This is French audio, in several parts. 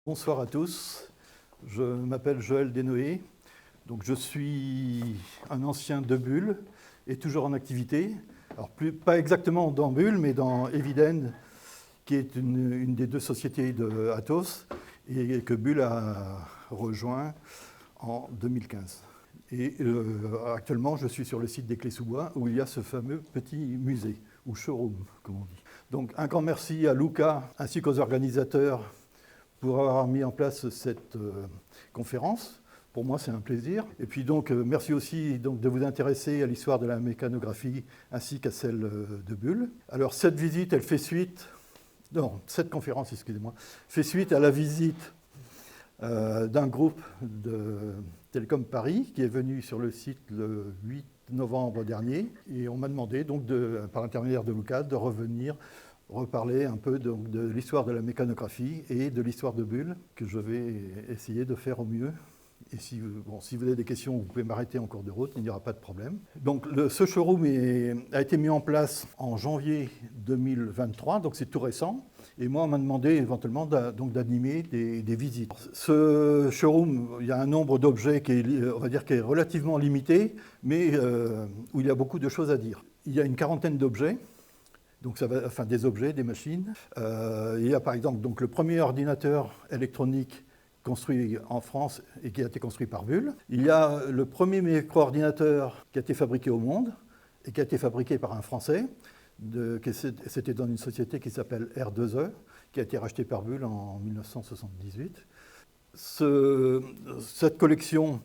Bonsoir à tous, je m'appelle Joël Desnoë, donc je suis un ancien de Bull et toujours en activité. Alors pas exactement dans Bull, mais dans Eviden, qui est une des deux sociétés de Atos et que Bull a rejoint en 2015. Et actuellement, je suis sur le site des Clés-sous-Bois où il y a ce fameux petit musée, ou showroom, comme on dit. Donc un grand merci à Luca ainsi qu'aux organisateurs pour avoir mis en place cette conférence. Pour moi, c'est un plaisir. Et puis donc, merci aussi donc, de vous intéresser à l'histoire de la mécanographie ainsi qu'à celle de Bull. Alors, cette visite, elle fait suite... Non, cette conférence, excusez-moi, fait suite à la visite d'un groupe de Télécom Paris qui est venu sur le site le 8 novembre dernier. Et on m'a demandé, donc, par l'intermédiaire de Lucas, de reparler un peu de l'histoire de la mécanographie et de l'histoire de Bull, que je vais essayer de faire au mieux. Et si vous avez des questions, vous pouvez m'arrêter en cours de route, il n'y aura pas de problème. Donc ce showroom a été mis en place en janvier 2023, donc c'est tout récent. Et moi, on m'a demandé éventuellement d'animer des visites. Ce showroom, il y a un nombre d'objets qui est relativement limité, mais où il y a beaucoup de choses à dire. Il y a une quarantaine d'objets. Donc des objets, des machines. Il y a par exemple donc, le premier ordinateur électronique construit en France et qui a été construit par Bull. Il y a le premier micro-ordinateur qui a été fabriqué au monde et qui a été fabriqué par un Français. C'était dans une société qui s'appelle R2E, qui a été rachetée par Bull en 1978. Cette collection,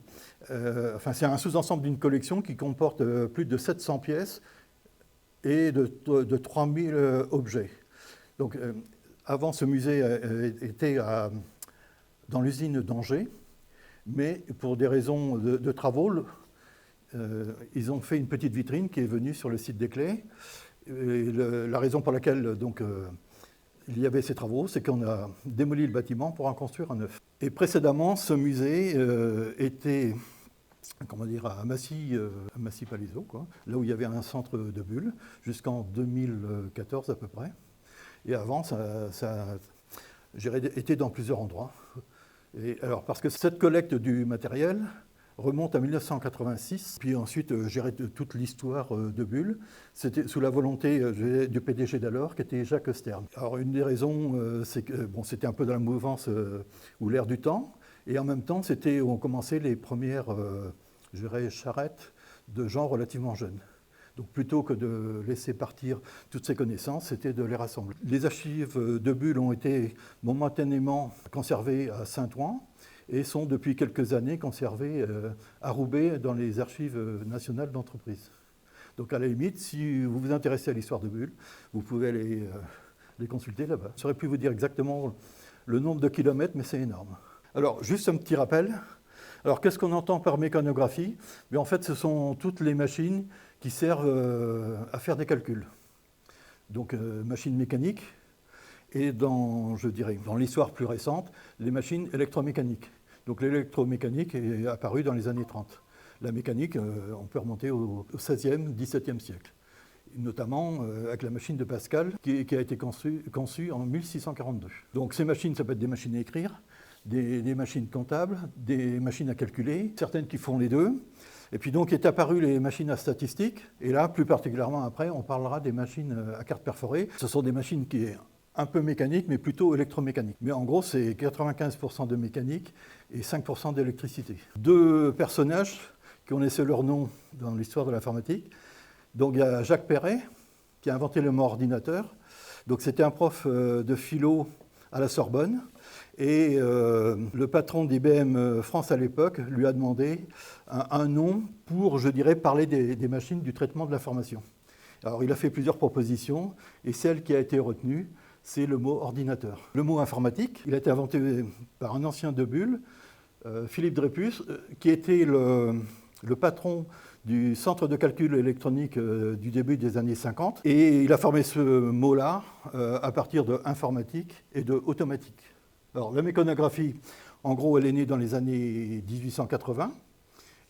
c'est un sous-ensemble d'une collection qui comporte plus de 700 pièces et de 3000 objets. Donc, avant, ce musée était dans l'usine d'Angers, mais pour des raisons de travaux, ils ont fait une petite vitrine qui est venue sur le site des Clés. Et la raison pour laquelle il y avait ces travaux, c'est qu'on a démoli le bâtiment pour en construire un neuf. Et précédemment, ce musée était à Massy-Palaiseau, là où il y avait un centre de Bull, jusqu'en 2014 à peu près. Et avant, j'ai été dans plusieurs endroits. Et alors, parce que cette collecte du matériel remonte à 1986, puis ensuite gérer toute l'histoire de Bull. C'était sous la volonté du PDG d'alors, qui était Jacques Stern. Alors, une des raisons, c'est que c'était un peu dans la mouvance ou l'ère du temps. Et en même temps, on commençait les premières charrettes de gens relativement jeunes. Donc plutôt que de laisser partir toutes ces connaissances, c'était de les rassembler. Les archives de Bull ont été momentanément conservées à Saint-Ouen et sont depuis quelques années conservées à Roubaix dans les archives nationales d'entreprise. Donc à la limite, si vous vous intéressez à l'histoire de Bull, vous pouvez aller les consulter là-bas. Je ne saurais plus vous dire exactement le nombre de kilomètres, mais c'est énorme. Alors, juste un petit rappel. Alors, qu'est-ce qu'on entend par mécanographie ? En fait, ce sont toutes les machines qui servent à faire des calculs. Donc, machines mécaniques et dans l'histoire plus récente, les machines électromécaniques. Donc, l'électromécanique est apparue dans les années 30. La mécanique, on peut remonter au XVIe, XVIIe siècle. Notamment avec la machine de Pascal qui a été conçue en 1642. Donc, ces machines, ça peut être des machines à écrire, des machines comptables, des machines à calculer, certaines qui font les deux. Et puis donc est apparu les machines à statistiques. Et là, plus particulièrement après, on parlera des machines à cartes perforées. Ce sont des machines qui sont un peu mécaniques, mais plutôt électromécaniques. Mais en gros, c'est 95% de mécanique et 5% d'électricité. Deux personnages qui ont laissé leur nom dans l'histoire de l'informatique. Donc il y a Jacques Perret, qui a inventé le mot ordinateur. Donc c'était un prof de philo à la Sorbonne. Et le patron d'IBM France à l'époque lui a demandé un nom pour, parler des machines du traitement de l'information. Alors il a fait plusieurs propositions et celle qui a été retenue, c'est le mot ordinateur. Le mot informatique, il a été inventé par un ancien de Bull, Philippe Dreyfus, qui était le patron du centre de calcul électronique du début des années 50. Et il a formé ce mot-là à partir de informatique et de automatique. Alors, la mécanographie, en gros, elle est née dans les années 1880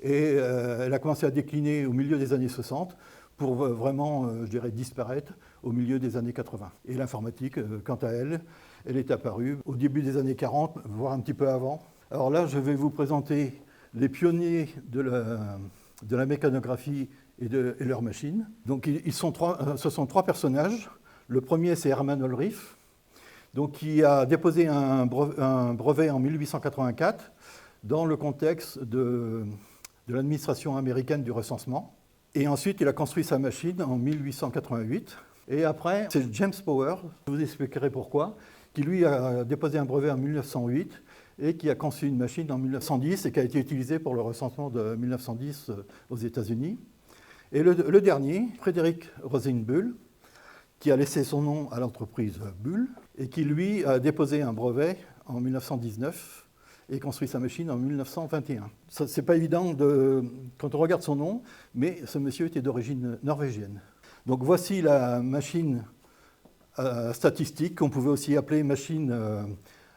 et elle a commencé à décliner au milieu des années 60 pour vraiment, je dirais, disparaître au milieu des années 80. Et l'informatique, quant à elle, elle est apparue au début des années 40, voire un petit peu avant. Alors là, je vais vous présenter les pionniers de la mécanographie et leurs machines. Donc ce sont trois personnages. Le premier, c'est Hermann Ollrich, donc, qui a déposé un brevet en 1884 dans le contexte de l'administration américaine du recensement. Et ensuite, il a construit sa machine en 1888. Et après, c'est James Power, je vous expliquerai pourquoi, qui lui a déposé un brevet en 1908 et qui a conçu une machine en 1910 et qui a été utilisée pour le recensement de 1910 aux États-Unis. Et le dernier, Frédéric Rosenbull, qui a laissé son nom à l'entreprise Bull et qui, lui, a déposé un brevet en 1919 et construit sa machine en 1921. Ce n'est pas évident quand on regarde son nom, mais ce monsieur était d'origine norvégienne. Donc voici la machine statistique, qu'on pouvait aussi appeler machine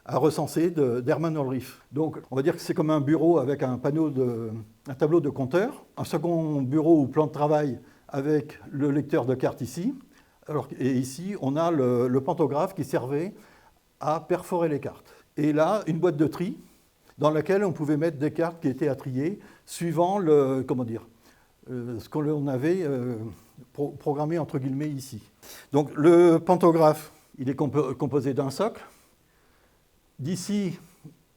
à recenser d'Hermann Ollrich. Donc on va dire que c'est comme un bureau avec un tableau de compteur, un second bureau ou plan de travail avec le lecteur de cartes ici. Et ici, on a le pantographe qui servait à perforer les cartes. Et là, une boîte de tri dans laquelle on pouvait mettre des cartes qui étaient à trier suivant ce que l'on avait programmé entre guillemets ici. Donc le pantographe, il est composé d'un socle. D'ici,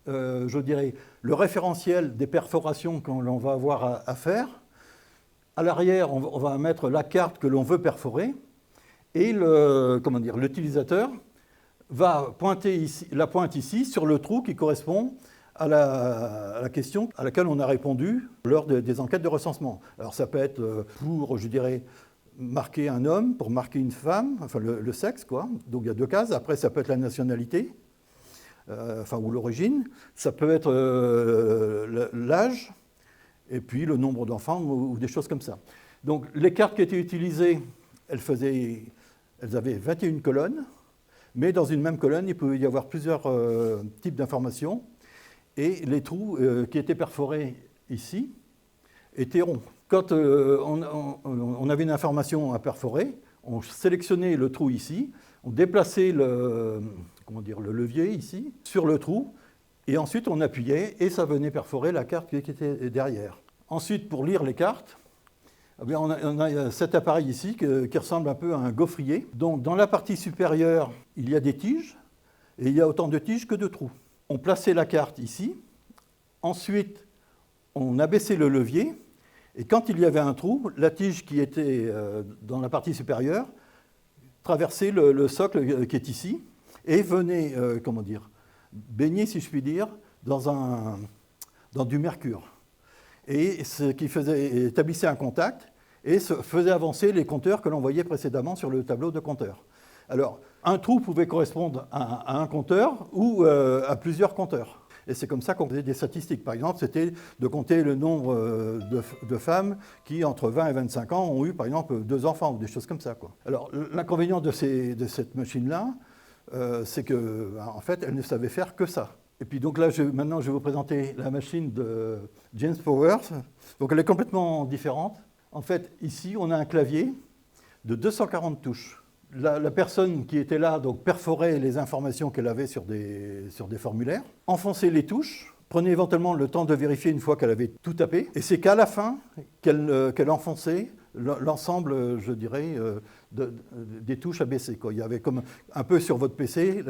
je dirais, le référentiel des perforations que l'on va avoir à faire. À l'arrière, on va mettre la carte que l'on veut perforer. Et l'utilisateur va pointer la pointe ici sur le trou qui correspond à la question à laquelle on a répondu lors des enquêtes de recensement. Alors ça peut être pour, je dirais, marquer un homme, pour marquer une femme, enfin le sexe, quoi. Donc il y a deux cases. Après, ça peut être la nationalité, ou l'origine. Ça peut être l'âge, et puis le nombre d'enfants ou des choses comme ça. Donc les cartes qui étaient utilisées, elles avaient 21 colonnes, mais dans une même colonne, il pouvait y avoir plusieurs types d'informations. Et les trous qui étaient perforés ici étaient ronds. Quand on avait une information à perforer, on sélectionnait le trou ici, on déplaçait le levier ici sur le trou, et ensuite on appuyait et ça venait perforer la carte qui était derrière. Ensuite, pour lire les cartes, on a cet appareil ici qui ressemble un peu à un gaufrier. Donc dans la partie supérieure, il y a des tiges, et il y a autant de tiges que de trous. On plaçait la carte ici, ensuite on abaissait le levier, et quand il y avait un trou, la tige qui était dans la partie supérieure traversait le socle qui est ici, et venait, baigner, si je puis dire, dans du mercure. Et ce qui établissait un contact et faisait avancer les compteurs que l'on voyait précédemment sur le tableau de compteurs. Alors, un trou pouvait correspondre à un compteur ou à plusieurs compteurs. Et c'est comme ça qu'on faisait des statistiques. Par exemple, c'était de compter le nombre de femmes qui, entre 20 et 25 ans, ont eu, par exemple, 2 enfants ou des choses comme ça, quoi. Alors, l'inconvénient de cette machine-là, c'est qu'en fait, elle ne savait faire que ça. Et puis donc là, maintenant, je vais vous présenter la machine de James Powers. Donc elle est complètement différente. En fait, ici, on a un clavier de 240 touches. La personne qui était là donc, perforait les informations qu'elle avait sur des formulaires, enfonçait les touches, prenait éventuellement le temps de vérifier une fois qu'elle avait tout tapé, et c'est qu'à la fin qu'elle enfonçait l'ensemble, je dirais, des touches à baisser, quoi. Il y avait comme un peu sur votre PC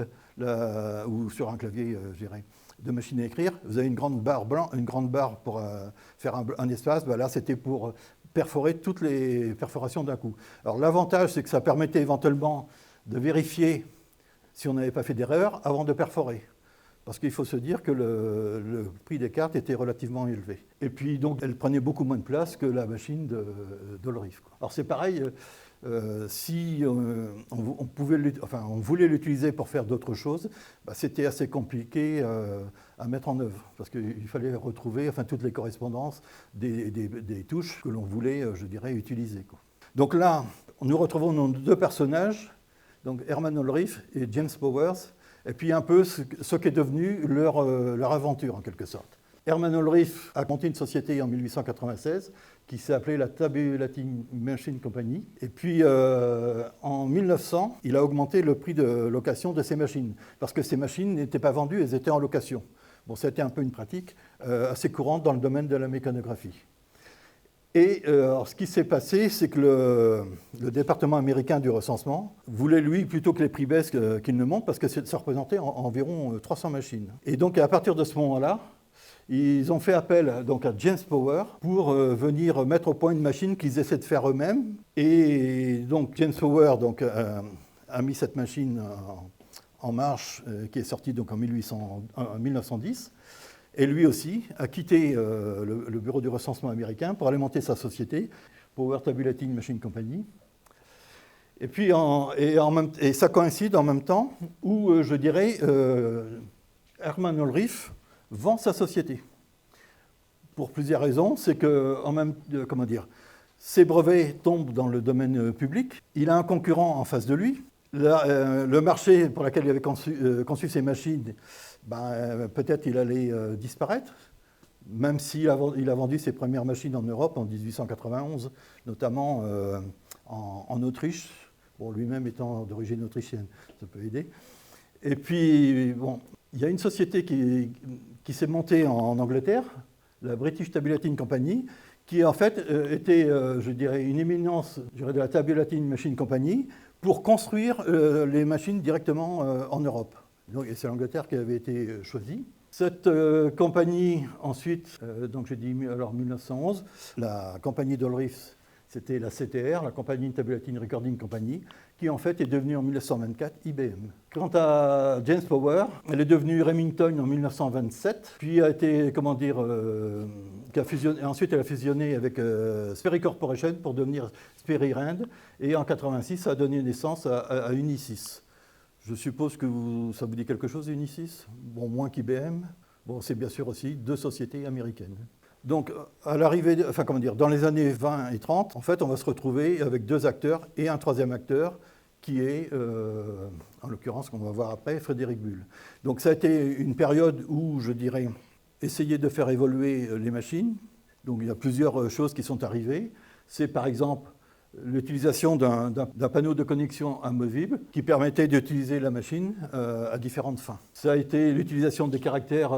ou sur un clavier, je dirais, de machine à écrire, vous avez une grande barre pour faire un espace. Ben là, c'était pour perforer toutes les perforations d'un coup. Alors l'avantage, c'est que ça permettait éventuellement de vérifier si on n'avait pas fait d'erreur avant de perforer. Parce qu'il faut se dire que le prix des cartes était relativement élevé. Et puis donc elle prenait beaucoup moins de place que la machine d'Ollrich. Alors c'est pareil, si on voulait l'utiliser pour faire d'autres choses, bah, c'était assez compliqué à mettre en œuvre. Parce qu'il fallait retrouver toutes les correspondances des touches que l'on voulait, je dirais, utiliser, quoi. Donc là, nous retrouvons nos deux personnages, donc Hermann Ollrich et James Powers, et puis un peu ce qu'est devenu leur aventure, en quelque sorte. Hermann Ollrich a monté une société en 1896 qui s'est appelée la Tabulating Machine Company. Et puis en 1900, il a augmenté le prix de location de ces machines, parce que ces machines n'étaient pas vendues, elles étaient en location. Bon, c'était un peu une pratique assez courante dans le domaine de la mécanographie. Et alors, ce qui s'est passé, c'est que le département américain du recensement voulait, lui, plutôt que les prix baissent qu'ils ne montent, parce que ça représentait environ 300 machines. Et donc, à partir de ce moment-là, ils ont fait appel donc, à James Power pour venir mettre au point une machine qu'ils essaient de faire eux-mêmes. Et donc, James Power donc, a mis cette machine en marche, qui est sortie donc, en 1910. Et lui aussi a quitté le bureau du recensement américain pour aller monter sa société, Power Tabulating Machine Company. Et puis, et ça coïncide en même temps où, je dirais, Hermann Ollrich vend sa société. Pour plusieurs raisons. C'est que, ses brevets tombent dans le domaine public. Il a un concurrent en face de lui. Le marché pour lequel il avait conçu ces machines, peut-être il allait disparaître, même s'il a vendu ses premières machines en Europe en 1891, notamment en Autriche, bon, lui-même étant d'origine autrichienne, ça peut aider. Et puis, bon, il y a une société qui s'est montée en Angleterre, la British Tabulating Company, qui en fait était, je dirais, une éminence de la Tabulating Machine Company pour construire les machines directement en Europe. Donc, et c'est l'Angleterre qui avait été choisie. Cette compagnie, ensuite, donc j'ai dit alors 1911, la compagnie d'Ollrich, c'était la CTR, la Company Tabulating Recording Company, qui en fait est devenue en 1924 IBM. Quant à James Power, elle est devenue Remington en 1927, puis a été, ensuite elle a fusionné avec Sperry Corporation pour devenir Sperry Rand, et en 1986, ça a donné naissance à Unisys. Je suppose que ça vous dit quelque chose, Unisys? Bon, moins qu'IBM. Bon, c'est bien sûr aussi deux sociétés américaines. Donc, à l'arrivée, dans les années 20 et 30, en fait, on va se retrouver avec deux acteurs et un troisième acteur qui est, en l'occurrence, qu'on va voir après, Frédéric Bull. Donc, ça a été une période où, je dirais, essayer de faire évoluer les machines. Donc, il y a plusieurs choses qui sont arrivées. C'est, par exemple, l'utilisation d'un panneau de connexion amovible qui permettait d'utiliser la machine à différentes fins. Ça a été l'utilisation des caractères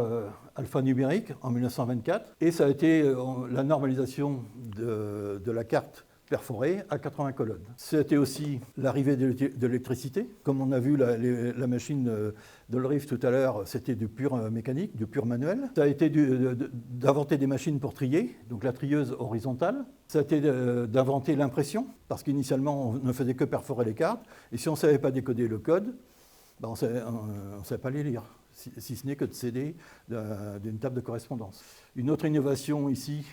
alphanumériques en 1924 et ça a été la normalisation de la carte perforée à 80 colonnes. C'était aussi l'arrivée de l'électricité. Comme on a vu la machine d'Ollrich tout à l'heure, c'était du pur mécanique, du pur manuel. Ça a été d'inventer des machines pour trier, donc la trieuse horizontale. Ça a été d'inventer l'impression, parce qu'initialement, on ne faisait que perforer les cartes. Et si on ne savait pas décoder le code, on ne savait pas les lire, si ce n'est que de céder d'une table de correspondance. Une autre innovation ici,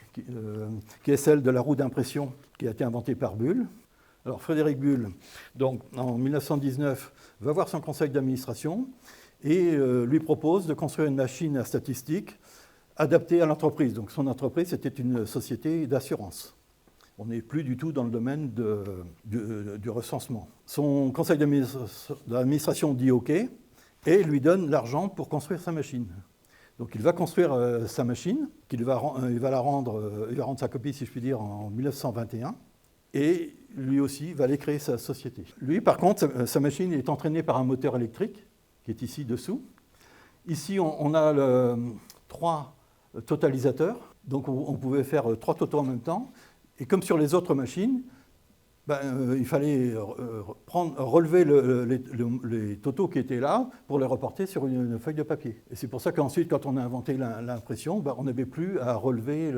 qui est celle de la roue d'impression, qui a été inventée par Bull. Alors Frédéric Bull, donc, en 1919, va voir son conseil d'administration et lui propose de construire une machine à statistiques adaptée à l'entreprise. Donc son entreprise, c'était une société d'assurance. On n'est plus du tout dans le domaine du recensement. Son conseil d'administration dit OK et lui donne l'argent pour construire sa machine. Donc il va construire sa machine, il va rendre sa copie, si je puis dire, en 1921, et lui aussi va aller créer sa société. Lui, par contre, sa machine est entraînée par un moteur électrique, qui est ici dessous. Ici, on a 3 totalisateurs, donc on pouvait faire 3 totaux en même temps, et comme sur les autres machines, il fallait relever les totaux qui étaient là pour les reporter sur une feuille de papier. Et c'est pour ça qu'ensuite, quand on a inventé l'impression, on n'avait plus à relever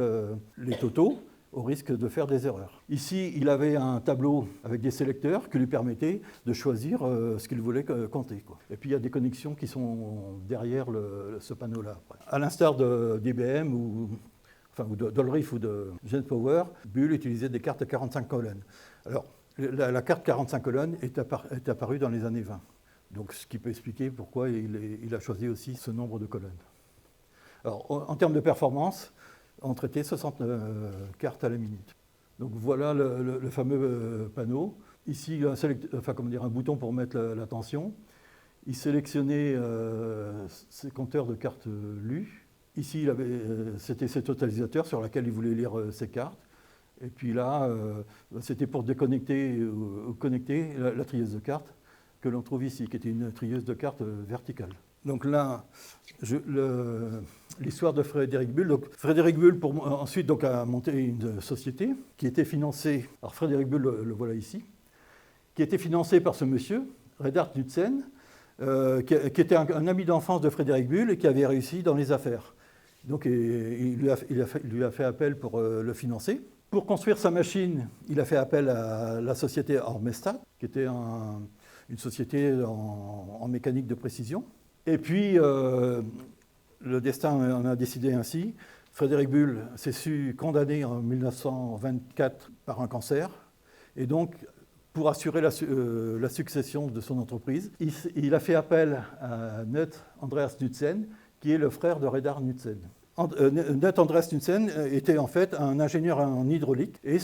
les totaux au risque de faire des erreurs. Ici, il avait un tableau avec des sélecteurs qui lui permettaient de choisir ce qu'il voulait compter, quoi. Et puis, il y a des connexions qui sont derrière ce panneau-là. À l'instar d'IBM ou d'Ollrich ou de James Power, Bull utilisait des cartes à 45 colonnes. Alors, la carte 45 colonnes est apparue dans les années 20. Donc, ce qui peut expliquer pourquoi il a choisi aussi ce nombre de colonnes. Alors, en termes de performance, on traitait 60 cartes à la minute. Donc, voilà le fameux panneau. Ici, un bouton pour mettre la tension. Il sélectionnait ses compteurs de cartes lues. Ici, c'était ses totalisateurs sur lesquels il voulait lire ses cartes. Et puis là, c'était pour déconnecter ou connecter la trieuse de cartes que l'on trouve ici, qui était une trieuse de cartes verticale. Donc là, l'histoire de Frédéric Bull. Donc, Frédéric Bull, ensuite, donc, a monté une société qui était financée, alors Frédéric Bull, le voilà ici, qui était financée par ce monsieur, Reidar Knudsen, qui était un ami d'enfance de Frédéric Bull et qui avait réussi dans les affaires. Donc il lui a fait appel pour le financer. Pour construire sa machine, il a fait appel à la société Ormestad, qui était une société en mécanique de précision. Et puis, le destin en a décidé ainsi. Frédéric Bull s'est su condamné en 1924 par un cancer. Et donc, pour assurer la succession de son entreprise, il a fait appel à Knut Andreas Knudsen, qui est le frère de Reidar Knudsen. Knut Andreas Knudsen était en fait un ingénieur en hydraulique et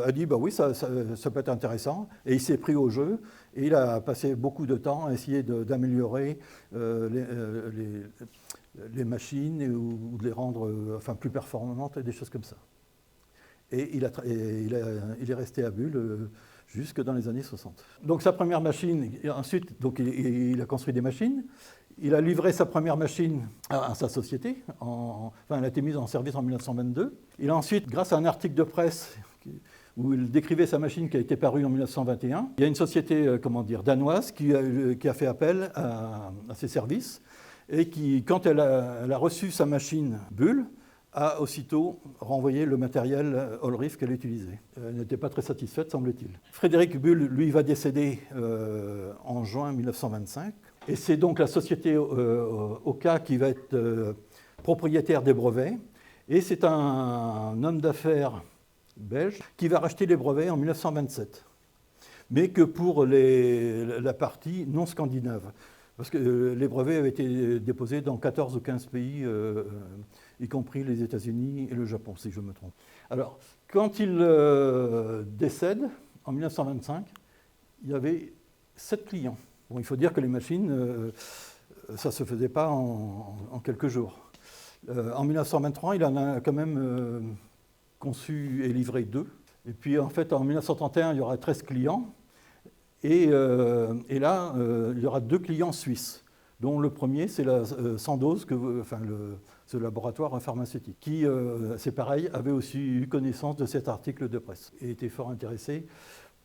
a dit bah oui, ça peut être intéressant. Et il s'est pris au jeu et il a passé beaucoup de temps à essayer d'améliorer les machines ou de les rendre plus performantes et des choses comme ça. Et il est resté à Bull jusque dans les années 60. Donc sa première machine, ensuite donc, il a construit des machines. Il a livré sa première machine à sa société, elle a été mise en service en 1922. Il a ensuite, grâce à un article de presse où il décrivait sa machine qui a été parue en 1921, il y a une société danoise qui a fait appel à ses services et qui, quand elle a reçu sa machine Bull, a aussitôt renvoyé le matériel Olrif qu'elle utilisait. Elle n'était pas très satisfaite, semble-t-il. Frédéric Bull, lui, va décéder en juin 1925. Et c'est donc la société Oka qui va être propriétaire des brevets. Et c'est un homme d'affaires belge qui va racheter les brevets en 1927. Mais que pour la partie non scandinave. Parce que les brevets avaient été déposés dans 14 ou 15 pays, y compris les États-Unis et le Japon, si je me trompe. Alors, quand il décède, en 1925, il y avait 7 clients. Bon, il faut dire que les machines, ça ne se faisait pas en quelques jours. En 1923, il en a quand même conçu et livré 2. Et puis, en fait, en 1931, il y aura 13 clients. Et là, il y aura 2 clients suisses, dont le premier, c'est la Sandoz, ce laboratoire pharmaceutique, qui, c'est pareil, avait aussi eu connaissance de cet article de presse et était fort intéressé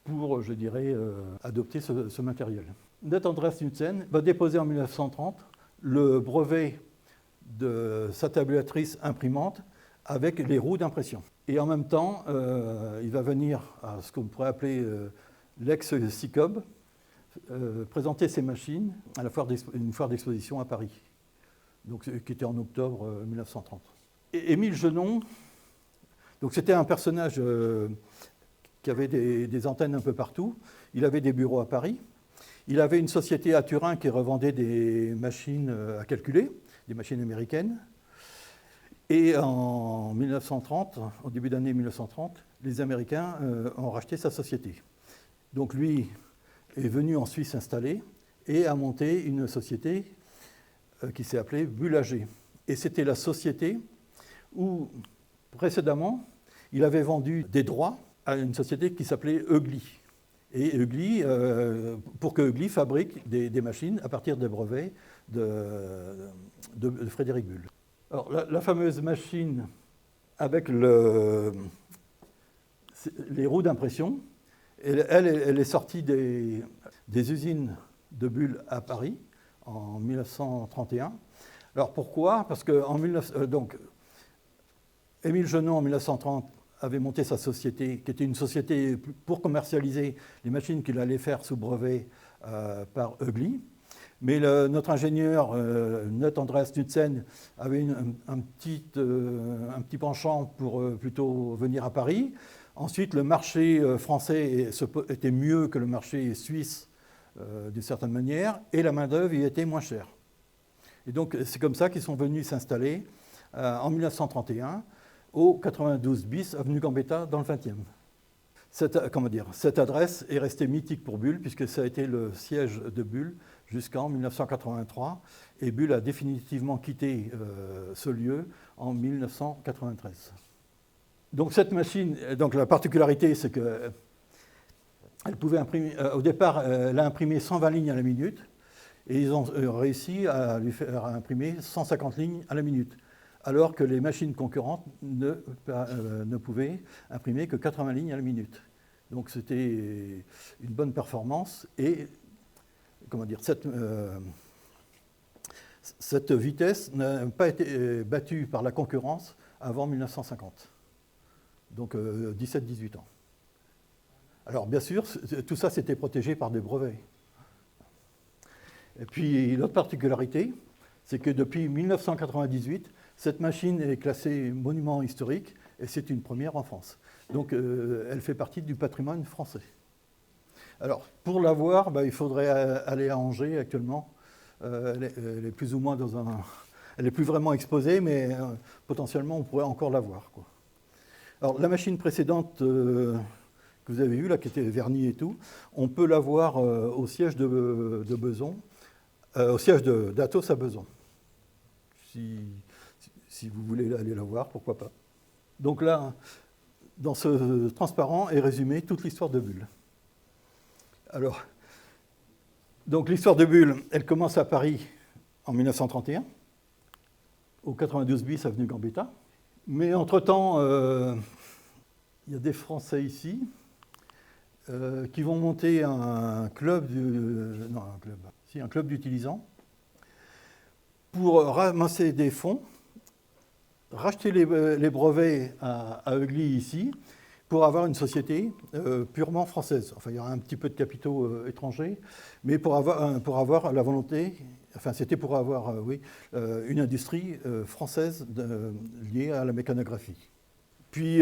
pour, je dirais, adopter ce matériel. Knut Andreas Knudsen va déposer en 1930 le brevet de sa tabulatrice imprimante avec les roues d'impression. Et en même temps, il va venir à ce qu'on pourrait appeler l'ex-SICOB, présenter ses machines à une foire d'exposition à Paris, donc, qui était en octobre 1930. Émile Genon, donc c'était un personnage qui avait des antennes un peu partout. Il avait des bureaux à Paris. Il avait une société à Turin qui revendait des machines à calculer, des machines américaines. Et en 1930, au début d'année 1930, les Américains ont racheté sa société. Donc lui est venu en Suisse s'installer et a monté une société qui s'est appelée Bull AG. Et c'était la société où, précédemment, il avait vendu des droits à une société qui s'appelait Eugly. Et Eugly, pour que Eugly fabrique des machines à partir des brevets de Frédéric Bull. Alors, la fameuse machine avec les roues d'impression, elle est sortie des usines de Bull à Paris en 1931. Alors pourquoi? Parce que Émile Genon, en 1930, avait monté sa société, qui était une société pour commercialiser les machines qu'il allait faire sous brevet par Eugly. Mais notre ingénieur, Knut Andreas Knudsen, avait un petit penchant pour plutôt venir à Paris. Ensuite, le marché français était mieux que le marché suisse, d'une certaine manière, et la main-d'œuvre y était moins chère. Et donc, c'est comme ça qu'ils sont venus s'installer en 1931 au 92 bis, avenue Gambetta, dans le 20e. cette adresse est restée mythique pour Bull, puisque ça a été le siège de Bull jusqu'en 1983, et Bull a définitivement quitté ce lieu en 1993. Donc cette machine, donc la particularité, c'est que elle pouvait imprimer, au départ, elle a imprimé 120 lignes à la minute, et ils ont réussi à lui faire imprimer 150 lignes à la minute, alors que les machines concurrentes ne pouvaient imprimer que 80 lignes à la minute. Donc c'était une bonne performance, et cette vitesse n'a pas été battue par la concurrence avant 1950, donc 17-18 ans. Alors bien sûr, tout ça c'était protégé par des brevets. Et puis l'autre particularité, c'est que depuis 1998, cette machine est classée monument historique, et c'est une première en France. Donc elle fait partie du patrimoine français. Alors pour la voir, il faudrait aller à Angers actuellement. Elle est plus ou moins dans un... Elle n'est plus vraiment exposée, mais potentiellement on pourrait encore la voir, quoi. Alors la machine précédente que vous avez vue, là, qui était vernie et tout, on peut la voir au siège de Beson, au siège d'Atos à Beson. Si vous voulez aller la voir, pourquoi pas. Donc là, dans ce transparent est résumée toute l'histoire de Bull. Alors, donc l'histoire de Bull, elle commence à Paris en 1931, au 92 bis avenue Gambetta. Mais entre-temps, il y a des Français ici qui vont monter un club d'utilisants pour ramasser des fonds, racheter les brevets à Eugly ici, pour avoir une société purement française. Enfin, il y aura un petit peu de capitaux étrangers, mais pour avoir la volonté, enfin c'était pour avoir une industrie française liée à la mécanographie. Puis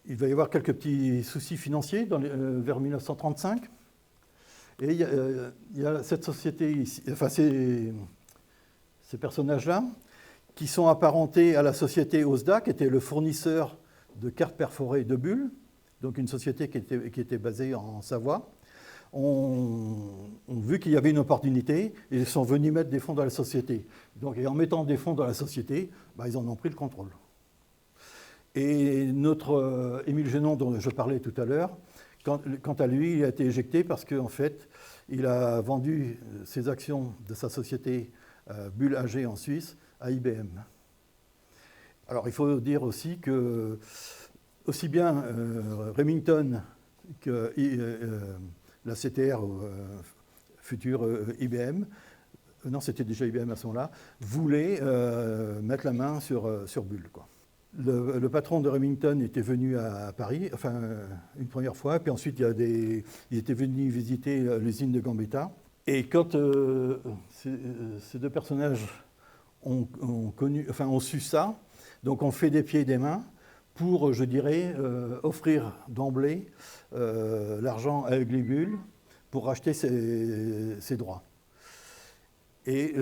il va y avoir quelques petits soucis financiers vers 1935. Et il y a cette société ici, enfin ces personnages-là, qui sont apparentés à la société OSDA, qui était le fournisseur de cartes perforées de Bull, donc une société qui était basée en Savoie, ont vu qu'il y avait une opportunité et ils sont venus mettre des fonds dans la société. Donc, et en mettant des fonds dans la société, ils en ont pris le contrôle. Et notre Émile Génon, dont je parlais tout à l'heure, quant à lui, il a été éjecté parce qu'en fait, il a vendu ses actions de sa société Bull AG en Suisse à IBM. Alors il faut dire aussi que aussi bien Remington que la CTR, future IBM, non c'était déjà IBM à ce moment-là, voulaient mettre la main sur Bull, quoi. Le patron de Remington était venu à Paris, enfin une première fois, puis ensuite il était venu visiter l'usine de Gambetta. Et quand ces deux personnages ont su ça, donc on fait des pieds et des mains pour, je dirais, offrir d'emblée l'argent à Eugly Bull pour racheter ses droits. Et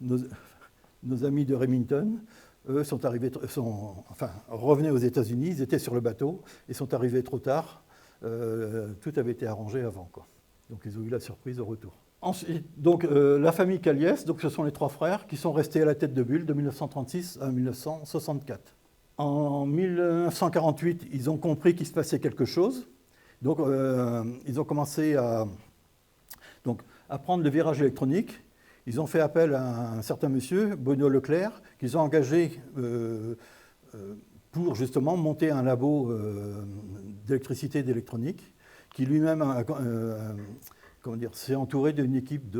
nos amis de Remington, eux, revenaient aux États-Unis, ils étaient sur le bateau et sont arrivés trop tard. Tout avait été arrangé avant, quoi. Donc ils ont eu la surprise au retour. Ensuite, donc, la famille Caliès, donc ce sont les trois frères qui sont restés à la tête de Bull de 1936 à 1964. En 1948, ils ont compris qu'il se passait quelque chose. Donc ils ont commencé à prendre le virage électronique. Ils ont fait appel à un certain monsieur, Bruno Leclerc, qu'ils ont engagé pour justement monter un labo d'électricité et d'électronique, qui lui-même s'est entouré d'une équipe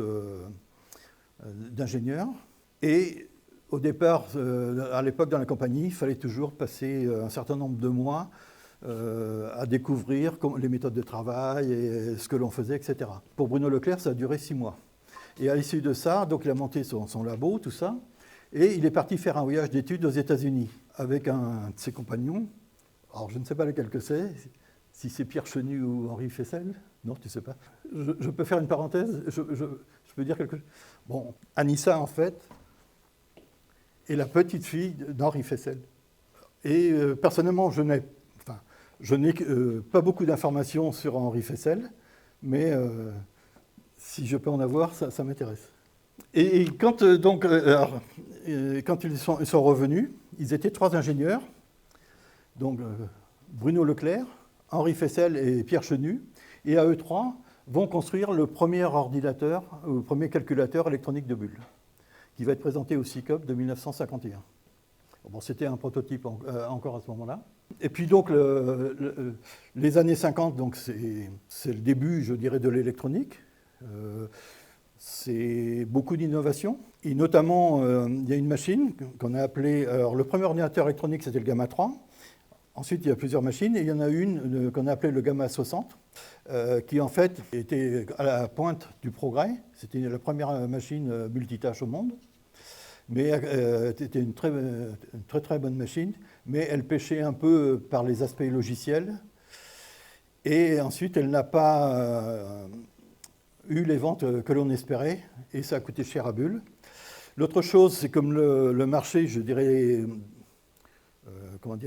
d'ingénieurs. Et au départ, à l'époque dans la compagnie, il fallait toujours passer un certain nombre de mois à découvrir les méthodes de travail et ce que l'on faisait, etc. Pour Bruno Leclerc, ça a duré 6 mois. Et à l'issue de ça, donc il a monté son labo, tout ça, et il est parti faire un voyage d'études aux États-Unis avec un de ses compagnons. Alors je ne sais pas lequel que c'est, si c'est Pierre Chenu ou Henri Fessel. Non, tu ne sais pas. Je peux faire une parenthèse, je peux dire quelque chose. Bon, Anissa, en fait, est la petite fille d'Henri Fessel. Et personnellement, Je n'ai pas beaucoup d'informations sur Henri Fessel, mais si je peux en avoir, ça m'intéresse. Et quand, quand ils sont revenus, ils étaient 3 ingénieurs, donc Bruno Leclerc, Henri Fessel et Pierre Chenu, et à eux 3 vont construire le premier ordinateur, le premier calculateur électronique de Bull, qui va être présenté au CICOP de 1951. Bon, c'était un prototype encore à ce moment-là. Et puis donc, les années 50, donc c'est le début, je dirais, de l'électronique. C'est beaucoup d'innovation. Et notamment, il y a une machine qu'on a appelée... Alors, le premier ordinateur électronique, c'était le Gamma 3. Ensuite, il y a plusieurs machines. Et il y en a une qu'on a appelée le Gamma 60, qui en fait était à la pointe du progrès. C'était la première machine multitâche au monde. Mais c'était une très bonne machine, mais elle pêchait un peu par les aspects logiciels. Et ensuite, elle n'a pas eu les ventes que l'on espérait, et ça a coûté cher à Bull. L'autre chose, c'est comme le marché, je dirais,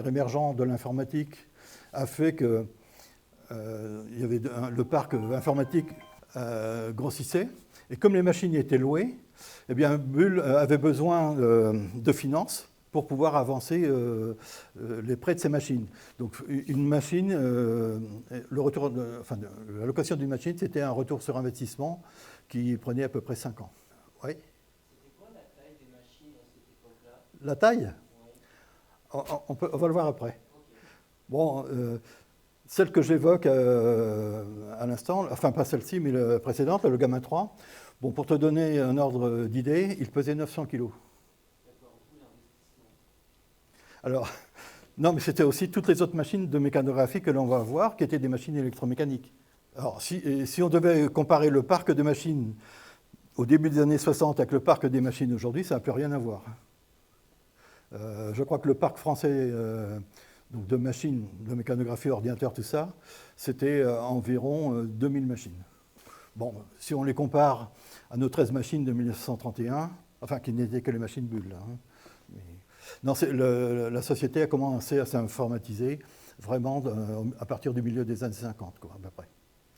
émergent de l'informatique a fait que il y avait le parc informatique grossissait, et comme les machines étaient louées, eh bien, Bull avait besoin de finances pour pouvoir avancer les prêts de ces machines. Donc, une machine, la location d'une machine, c'était un retour sur investissement qui prenait à peu près 5 ans. Oui. C'était quoi la taille des machines à cette époque-là? La taille? Oui. On va le voir après. Okay. Bon, celle que j'évoque à l'instant, enfin pas celle-ci, mais la précédente, le Gamma 3, bon, pour te donner un ordre d'idée, il pesait 900 kg. D'accord, d'où l'investissement. Alors, non, mais c'était aussi toutes les autres machines de mécanographie que l'on va voir, qui étaient des machines électromécaniques. Alors, si on devait comparer le parc de machines au début des années 60 avec le parc des machines aujourd'hui, ça n'a plus rien à voir. Je crois que le parc français donc de machines, de mécanographie, ordinateur, tout ça, c'était environ 2000 machines. Bon, si on les compare à nos 13 machines de 1931, enfin qui n'étaient que les machines Bull. Là, hein. Non, la société a commencé à s'informatiser vraiment à partir du milieu des années 50, quoi, à peu près.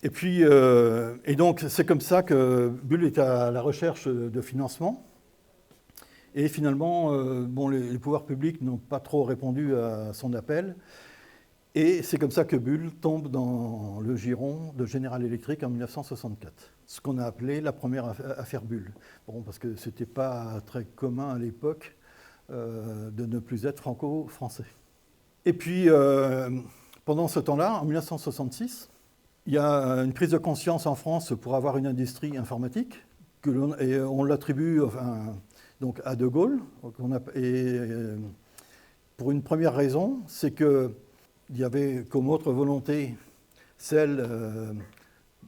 Et puis, et donc c'est comme ça que Bull est à la recherche de financement. Et finalement, bon, les pouvoirs publics n'ont pas trop répondu à son appel. Et c'est comme ça que Bull tombe dans le giron de General Electric en 1964. Ce qu'on a appelé la première affaire Bull. Bon, parce que ce n'était pas très commun à l'époque de ne plus être franco-français. Et puis, pendant ce temps-là, en 1966, il y a une prise de conscience en France pour avoir une industrie informatique. Et on l'attribue... Enfin, donc à De Gaulle, pour une première raison, c'est qu'il y avait comme autre volonté celle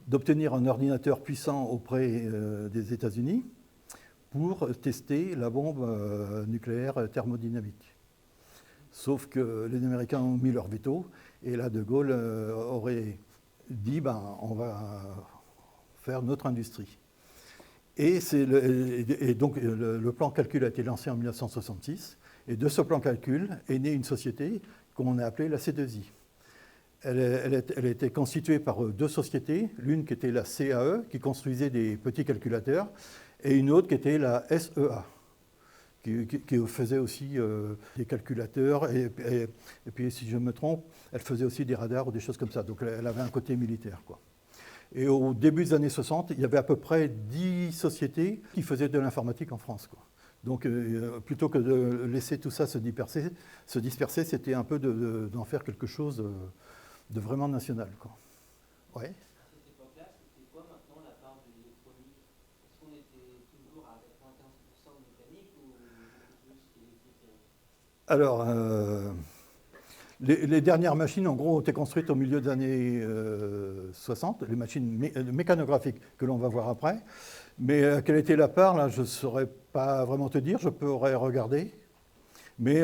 d'obtenir un ordinateur puissant auprès des États-Unis pour tester la bombe nucléaire thermodynamique. Sauf que les Américains ont mis leur veto, et là De Gaulle aurait dit on va faire notre industrie. Et donc le plan calcul a été lancé en 1966, et de ce plan calcul est née une société qu'on a appelée la C2I. Elle était constituée par 2 sociétés, l'une qui était la CAE, qui construisait des petits calculateurs, et une autre qui était la SEA, qui faisait aussi des calculateurs, et puis si je me trompe, elle faisait aussi des radars ou des choses comme ça, donc elle avait un côté militaire, quoi. Et au début des années 60, il y avait à peu près 10 sociétés qui faisaient de l'informatique en France, quoi. Donc, plutôt que de laisser tout ça se disperser, c'était un peu d'en faire quelque chose de vraiment national, quoi. Ouais. À cette époque-là, c'était quoi maintenant la part de l'électronique? Est-ce qu'on était toujours à 95% de mécanique ou plus d'électrique? Alors, les dernières machines, en gros, ont été construites au milieu des années 60, les machines mécanographiques que l'on va voir après. Mais quelle était la part, là, je ne saurais pas vraiment te dire, je pourrais regarder. Mais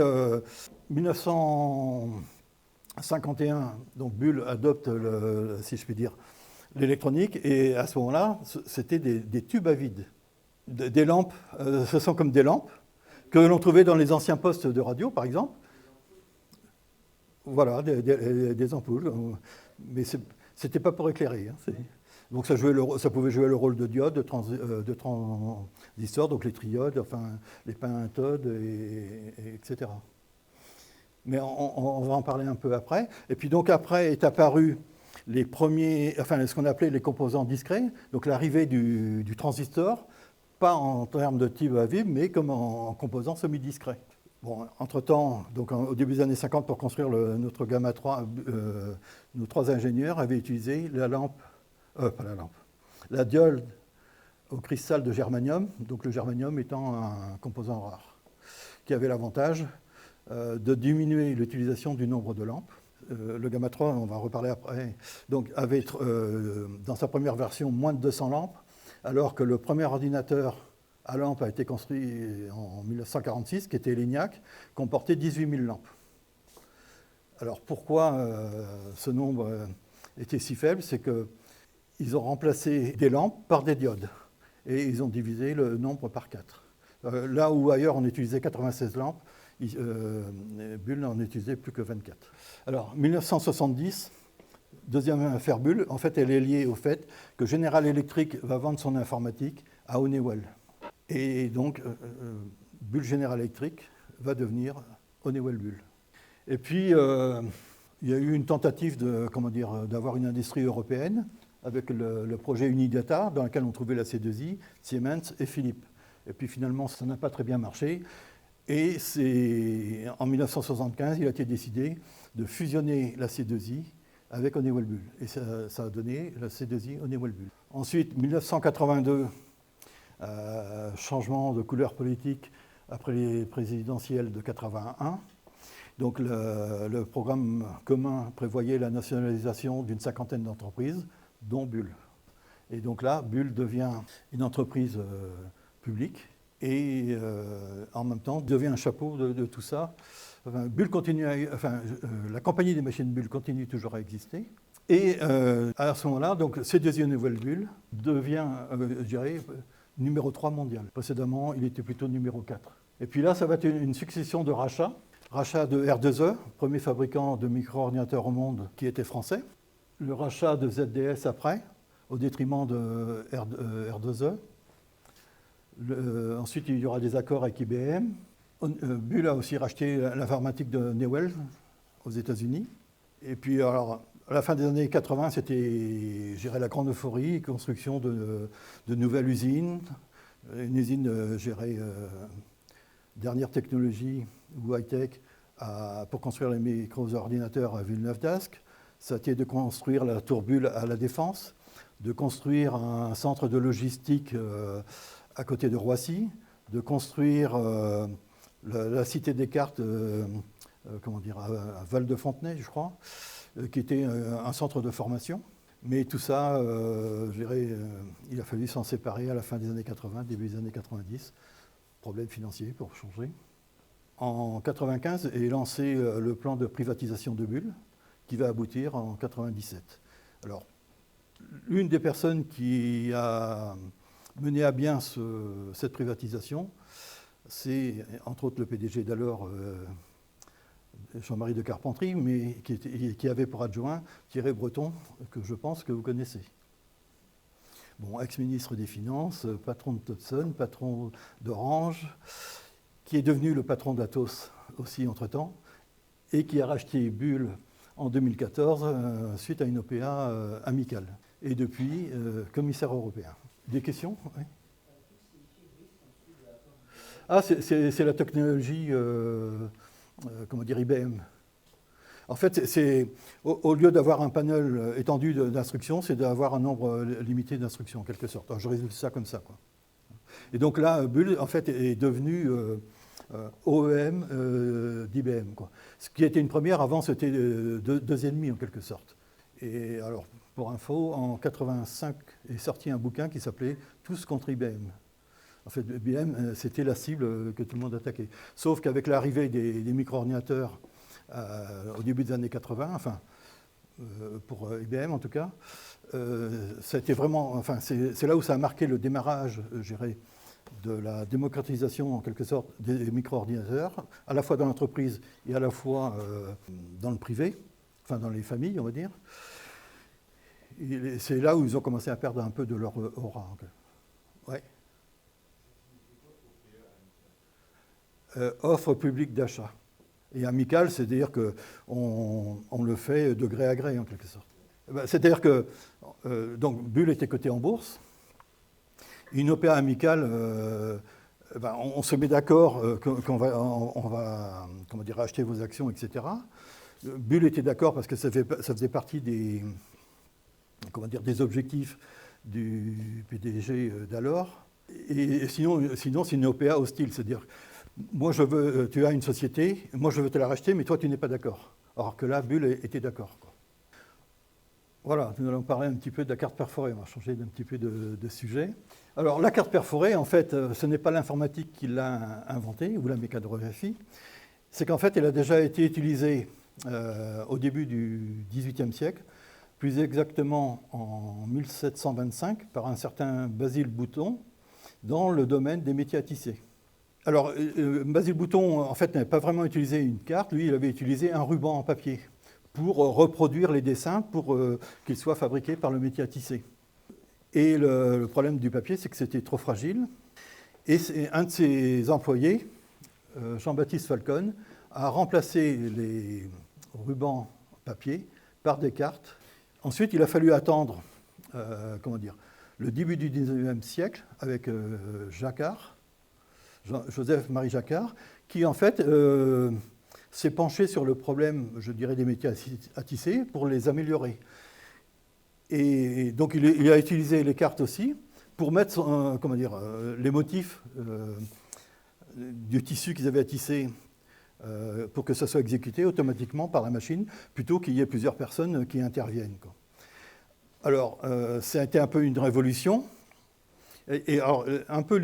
1951, donc Bull adopte, si je puis dire, l'électronique, et à ce moment-là, c'était des tubes à vide. Des lampes, ce sont comme des lampes que l'on trouvait dans les anciens postes de radio, par exemple. Voilà, des ampoules. Mais ce n'était pas pour éclairer. Hein, donc ça pouvait jouer le rôle de diode, de transistor, donc les triodes, enfin les pentodes, etc. Mais on va en parler un peu après. Et puis donc après est apparu les premiers, enfin ce qu'on appelait les composants discrets, donc l'arrivée du transistor, pas en termes de type à vide, mais comme en composants semi-discrets. Bon, entre-temps, donc au début des années 50, pour construire notre gamma 3, nos 3 ingénieurs avaient utilisé la diode au cristal de germanium, donc le germanium étant un composant rare, qui avait l'avantage de diminuer l'utilisation du nombre de lampes. Le gamma 3, on va en reparler après, donc avait dans sa première version moins de 200 lampes, alors que le premier ordinateur à lampe a été construit en 1946, qui était l'ENIAC, comportait 18 000 lampes. Alors pourquoi ce nombre était si faible? C'est qu'ils ont remplacé des lampes par des diodes, et ils ont divisé le nombre par 4. Là où ailleurs on utilisait 96 lampes, Bull n'en utilisait plus que 24. Alors 1970, deuxième affaire Bull, en fait elle est liée au fait que General Electric va vendre son informatique à Honeywell. Et donc, Bull General Electric va devenir Honeywell Bull. Et puis, il y a eu une tentative d'avoir une industrie européenne avec le projet Unidata, dans lequel on trouvait la C2I, Siemens et Philips. Et puis finalement, ça n'a pas très bien marché. Et en 1975, il a été décidé de fusionner la C2I avec Honeywell Bull. Et ça a donné la C2I Honeywell Bull. Ensuite, 1982, changement de couleur politique après les présidentielles de 81. Donc le programme commun prévoyait la nationalisation d'une 50aine d'entreprises, dont Bull. Et donc là, Bull devient une entreprise publique et en même temps devient un chapeau de tout ça. Enfin, la compagnie des machines Bull continue toujours à exister. Et à ce moment-là, donc C2I Honeywell Bull devient, je dirais, numéro 3 mondial. Précédemment, il était plutôt numéro 4. Et puis là, ça va être une succession de rachats. Rachat de R2E, premier fabricant de micro-ordinateurs au monde qui était français. Le rachat de ZDS après, au détriment de R2E. Ensuite, il y aura des accords avec IBM. Bull a aussi racheté l'informatique de Newell aux États-Unis. Et puis, alors, à la fin des années 80, c'était, je dirais, la grande euphorie, construction de nouvelles usines. Une usine, je dirais, dernière technologie ou high-tech pour construire les micro-ordinateurs à Villeneuve-d'Ascq. Ça a été de construire la tour Bull à la Défense, de construire un centre de logistique à côté de Roissy, de construire la cité des cartes à Val-de-Fontenay, je crois, qui était un centre de formation. Mais tout ça, je dirais, il a fallu s'en séparer à la fin des années 80, début des années 90. Problème financier pour changer. En 1995 est lancé le plan de privatisation de Bull, qui va aboutir en 1997. Alors, l'une des personnes qui a mené à bien cette privatisation, c'est entre autres le PDG d'alors, Jean-Marie de Carpentry, mais qui avait pour adjoint Thierry Breton, que je pense que vous connaissez. Bon, ex-ministre des Finances, patron de Todson, patron d'Orange, qui est devenu le patron d'Atos aussi entre-temps, et qui a racheté Bull en 2014 suite à une OPA amicale. Et depuis, commissaire européen. Des questions? Oui. Ah, c'est la technologie, IBM. En fait, au lieu d'avoir un panel étendu d'instructions, c'est d'avoir un nombre limité d'instructions, en quelque sorte. Alors, je résulte ça comme ça, quoi. Et donc là, Bull, en fait, est devenu OEM d'IBM, quoi. Ce qui était une première, avant, c'était deux ennemis, en quelque sorte. Et alors, pour info, en 1985 est sorti un bouquin qui s'appelait « Tous contre IBM ». En fait, IBM, c'était la cible que tout le monde attaquait. Sauf qu'avec l'arrivée des micro-ordinateurs au début des années 80, pour IBM en tout cas, ça a été vraiment, c'est là où ça a marqué le démarrage, je dirais, de la démocratisation, en quelque sorte, des micro-ordinateurs, à la fois dans l'entreprise et à la fois dans le privé, enfin dans les familles, on va dire. Et c'est là où ils ont commencé à perdre un peu de leur aura. Ouais. Offre publique d'achat. Et amical, c'est-à-dire qu'on le fait de gré à gré, en quelque sorte. C'est-à-dire que donc Bull était coté en bourse. Une OPA amicale, on se met d'accord qu'on va comment dire, acheter vos actions, etc. Bull était d'accord parce que ça faisait partie des objectifs du PDG d'alors. Et sinon c'est une OPA hostile, c'est-à-dire moi tu as une société, moi je veux te la racheter, mais toi tu n'es pas d'accord. Alors que là, Bull était d'accord. Voilà, nous allons parler un petit peu de la carte perforée, on va changer un petit peu de sujet. Alors la carte perforée, en fait, ce n'est pas l'informatique qui l'a inventée, ou la mécanographie, c'est qu'en fait elle a déjà été utilisée au début du XVIIIe siècle, plus exactement en 1725, par un certain Basile Bouton, dans le domaine des métiers à tisser. Alors, Basile Bouton, en fait, n'avait pas vraiment utilisé une carte, lui, il avait utilisé un ruban en papier pour reproduire les dessins, pour qu'ils soient fabriqués par le métier à tisser. Et le problème du papier, c'est que c'était trop fragile. Et un de ses employés, Jean-Baptiste Falcon, a remplacé les rubans papier par des cartes. Ensuite, il a fallu attendre le début du XIXe siècle avec Jacquard, Joseph-Marie Jacquard, qui en fait s'est penché sur le problème, je dirais, des métiers à tisser pour les améliorer. Et donc il a utilisé les cartes aussi pour mettre les motifs du tissu qu'ils avaient à tisser pour que ça soit exécuté automatiquement par la machine, plutôt qu'il y ait plusieurs personnes qui interviennent. Alors, ça a été un peu une révolution. Et alors, un peu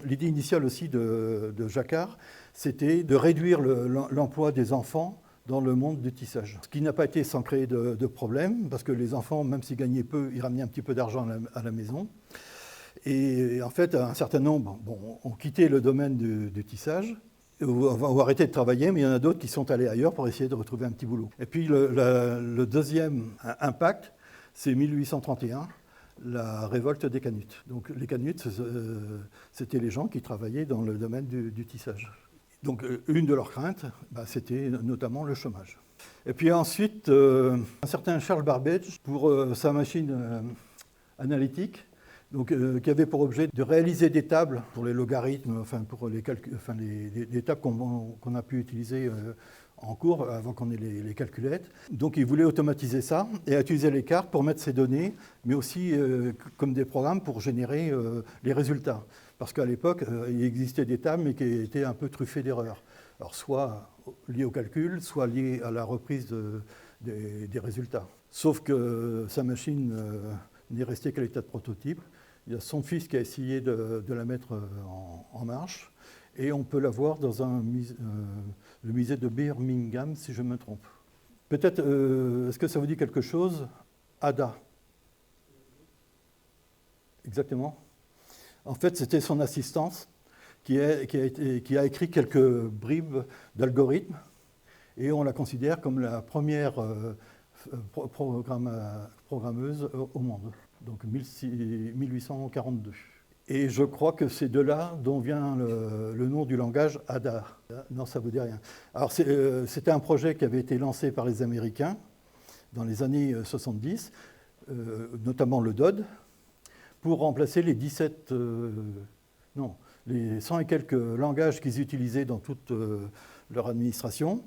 l'idée initiale aussi de Jacquard, c'était de réduire l'emploi des enfants dans le monde du tissage. Ce qui n'a pas été sans créer de problèmes, parce que les enfants, même s'ils gagnaient peu, ils ramenaient un petit peu d'argent à la maison. Et en fait, un certain nombre ont quitté le domaine du tissage, ou arrêté de travailler, mais il y en a d'autres qui sont allés ailleurs pour essayer de retrouver un petit boulot. Et puis le deuxième impact, c'est 1831, la révolte des Canutes. Donc les Canutes, c'était les gens qui travaillaient dans le domaine du tissage. Donc une de leurs craintes, c'était notamment le chômage. Et puis ensuite, un certain Charles Babbage, pour sa machine analytique, donc, qui avait pour objet de réaliser des tables pour les logarithmes, pour les tables qu'on a pu utiliser en cours avant qu'on ait les calculettes. Donc il voulait automatiser ça et utiliser les cartes pour mettre ces données, mais aussi comme des programmes pour générer les résultats. Parce qu'à l'époque, il existait des tables, mais qui étaient un peu truffées d'erreurs. Alors soit liées au calcul, soit liées à la reprise des résultats. Sauf que sa machine n'est restée qu'à l'état de prototype. Il y a son fils qui a essayé de la mettre en marche, et on peut la voir dans le musée de Birmingham, si je me trompe. Peut-être, est-ce que ça vous dit quelque chose? Ada. Exactement. En fait, c'était son assistante qui a écrit quelques bribes d'algorithmes, et on la considère comme la première programmeuse au monde, donc 1842. Et je crois que c'est de là dont vient le nom du langage Ada. Non, ça ne vous dit rien. Alors, c'était un projet qui avait été lancé par les Américains dans les années 70, notamment le DOD, pour remplacer les 100 et quelques langages qu'ils utilisaient dans toute leur administration.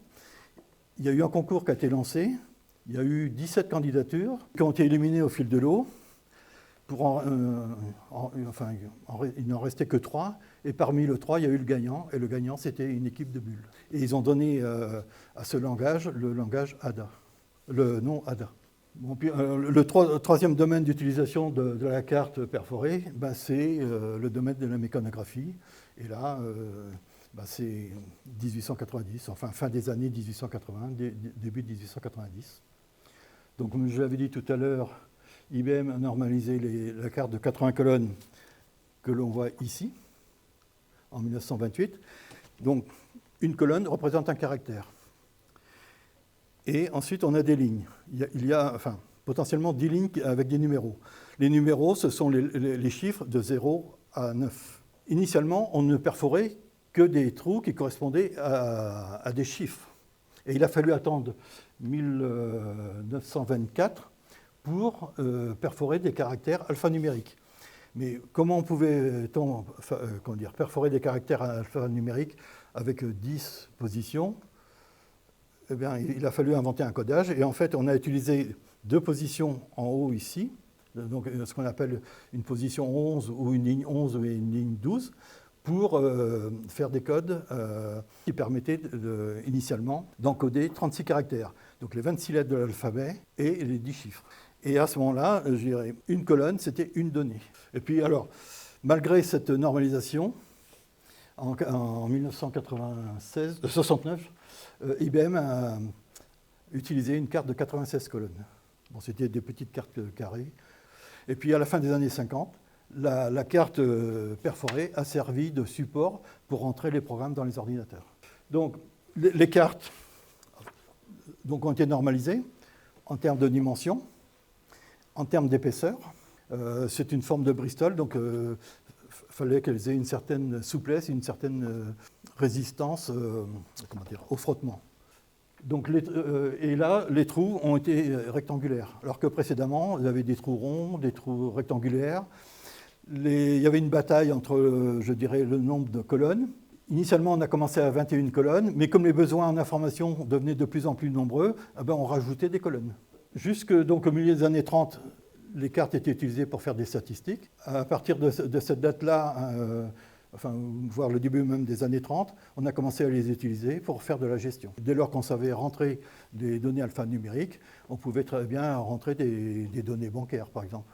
Il y a eu un concours qui a été lancé. Il y a eu 17 candidatures qui ont été éliminées au fil de l'eau. Il n'en restait que 3, et parmi les 3, il y a eu le gagnant, et le gagnant, c'était une équipe de bulles. Et ils ont donné à ce langage le langage Ada, le nom Ada. Bon, puis, le troisième domaine d'utilisation de la carte perforée, c'est le domaine de la mécanographie, et là, c'est 1890, enfin fin des années 1880, début 1890. Donc, comme je l'avais dit tout à l'heure, IBM a normalisé la carte de 80 colonnes que l'on voit ici. en 1928. Donc, une colonne représente un caractère. Et ensuite, on a des lignes. Il y a potentiellement 10 lignes avec des numéros. Les numéros, ce sont les chiffres de 0 à 9. Initialement, on ne perforait que des trous qui correspondaient à des chiffres. Et il a fallu attendre 1924 pour perforer des caractères alphanumériques. Mais comment pouvait-on perforer des caractères alphanumériques avec 10 positions? Eh bien, il a fallu inventer un codage. Et en fait, on a utilisé 2 positions en haut ici, donc ce qu'on appelle une position 11 ou une ligne 11 ou une ligne 12, pour faire des codes qui permettaient initialement d'encoder 36 caractères, donc les 26 lettres de l'alphabet et les 10 chiffres. Et à ce moment-là, je dirais, une colonne, c'était une donnée. Et puis alors, malgré cette normalisation, en 1969, IBM a utilisé une carte de 96 colonnes. Bon, c'était des petites cartes carrées. Et puis à la fin des années 50, la carte perforée a servi de support pour rentrer les programmes dans les ordinateurs. Donc les cartes ont été normalisées en termes de dimension, en termes d'épaisseur. C'est une forme de Bristol, donc il fallait qu'elles aient une certaine souplesse, une certaine résistance au frottement. Donc et là, les trous ont été rectangulaires, alors que précédemment, il y avait des trous ronds, des trous rectangulaires. Il y avait une bataille entre, je dirais, le nombre de colonnes. Initialement, on a commencé à 21 colonnes, mais comme les besoins en information devenaient de plus en plus nombreux, on rajoutait des colonnes. Jusque donc, au milieu des années 30, les cartes étaient utilisées pour faire des statistiques. À partir de cette date-là, voire le début même des années 30, on a commencé à les utiliser pour faire de la gestion. Dès lors qu'on savait rentrer des données alphanumériques, on pouvait très bien rentrer des données bancaires, par exemple.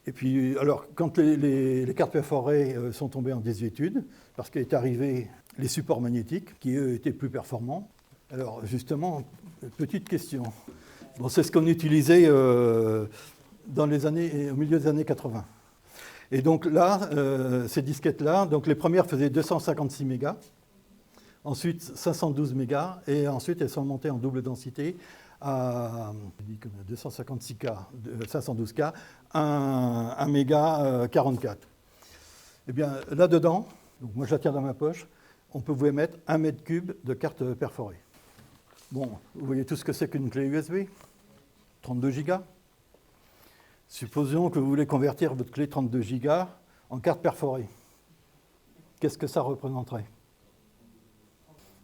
Et puis, alors, quand les cartes perforées sont tombées en désuétude, parce qu'est arrivé les supports magnétiques, qui eux étaient plus performants. Alors, justement, petite question. Bon, c'est ce qu'on utilisait au milieu des années 80. Et donc là, ces disquettes-là, donc les premières faisaient 256 mégas, ensuite 512 mégas, et ensuite elles sont montées en double densité à 256K, 512K, 1 méga 44. Eh bien, là-dedans, donc moi je la tiens dans ma poche, on peut vous mettre 1 mètre cube de carte perforée. Bon, vous voyez tout ce que c'est qu'une clé USB, 32 gigas. Supposons que vous voulez convertir votre clé 32 gigas en carte perforée. Qu'est-ce que ça représenterait?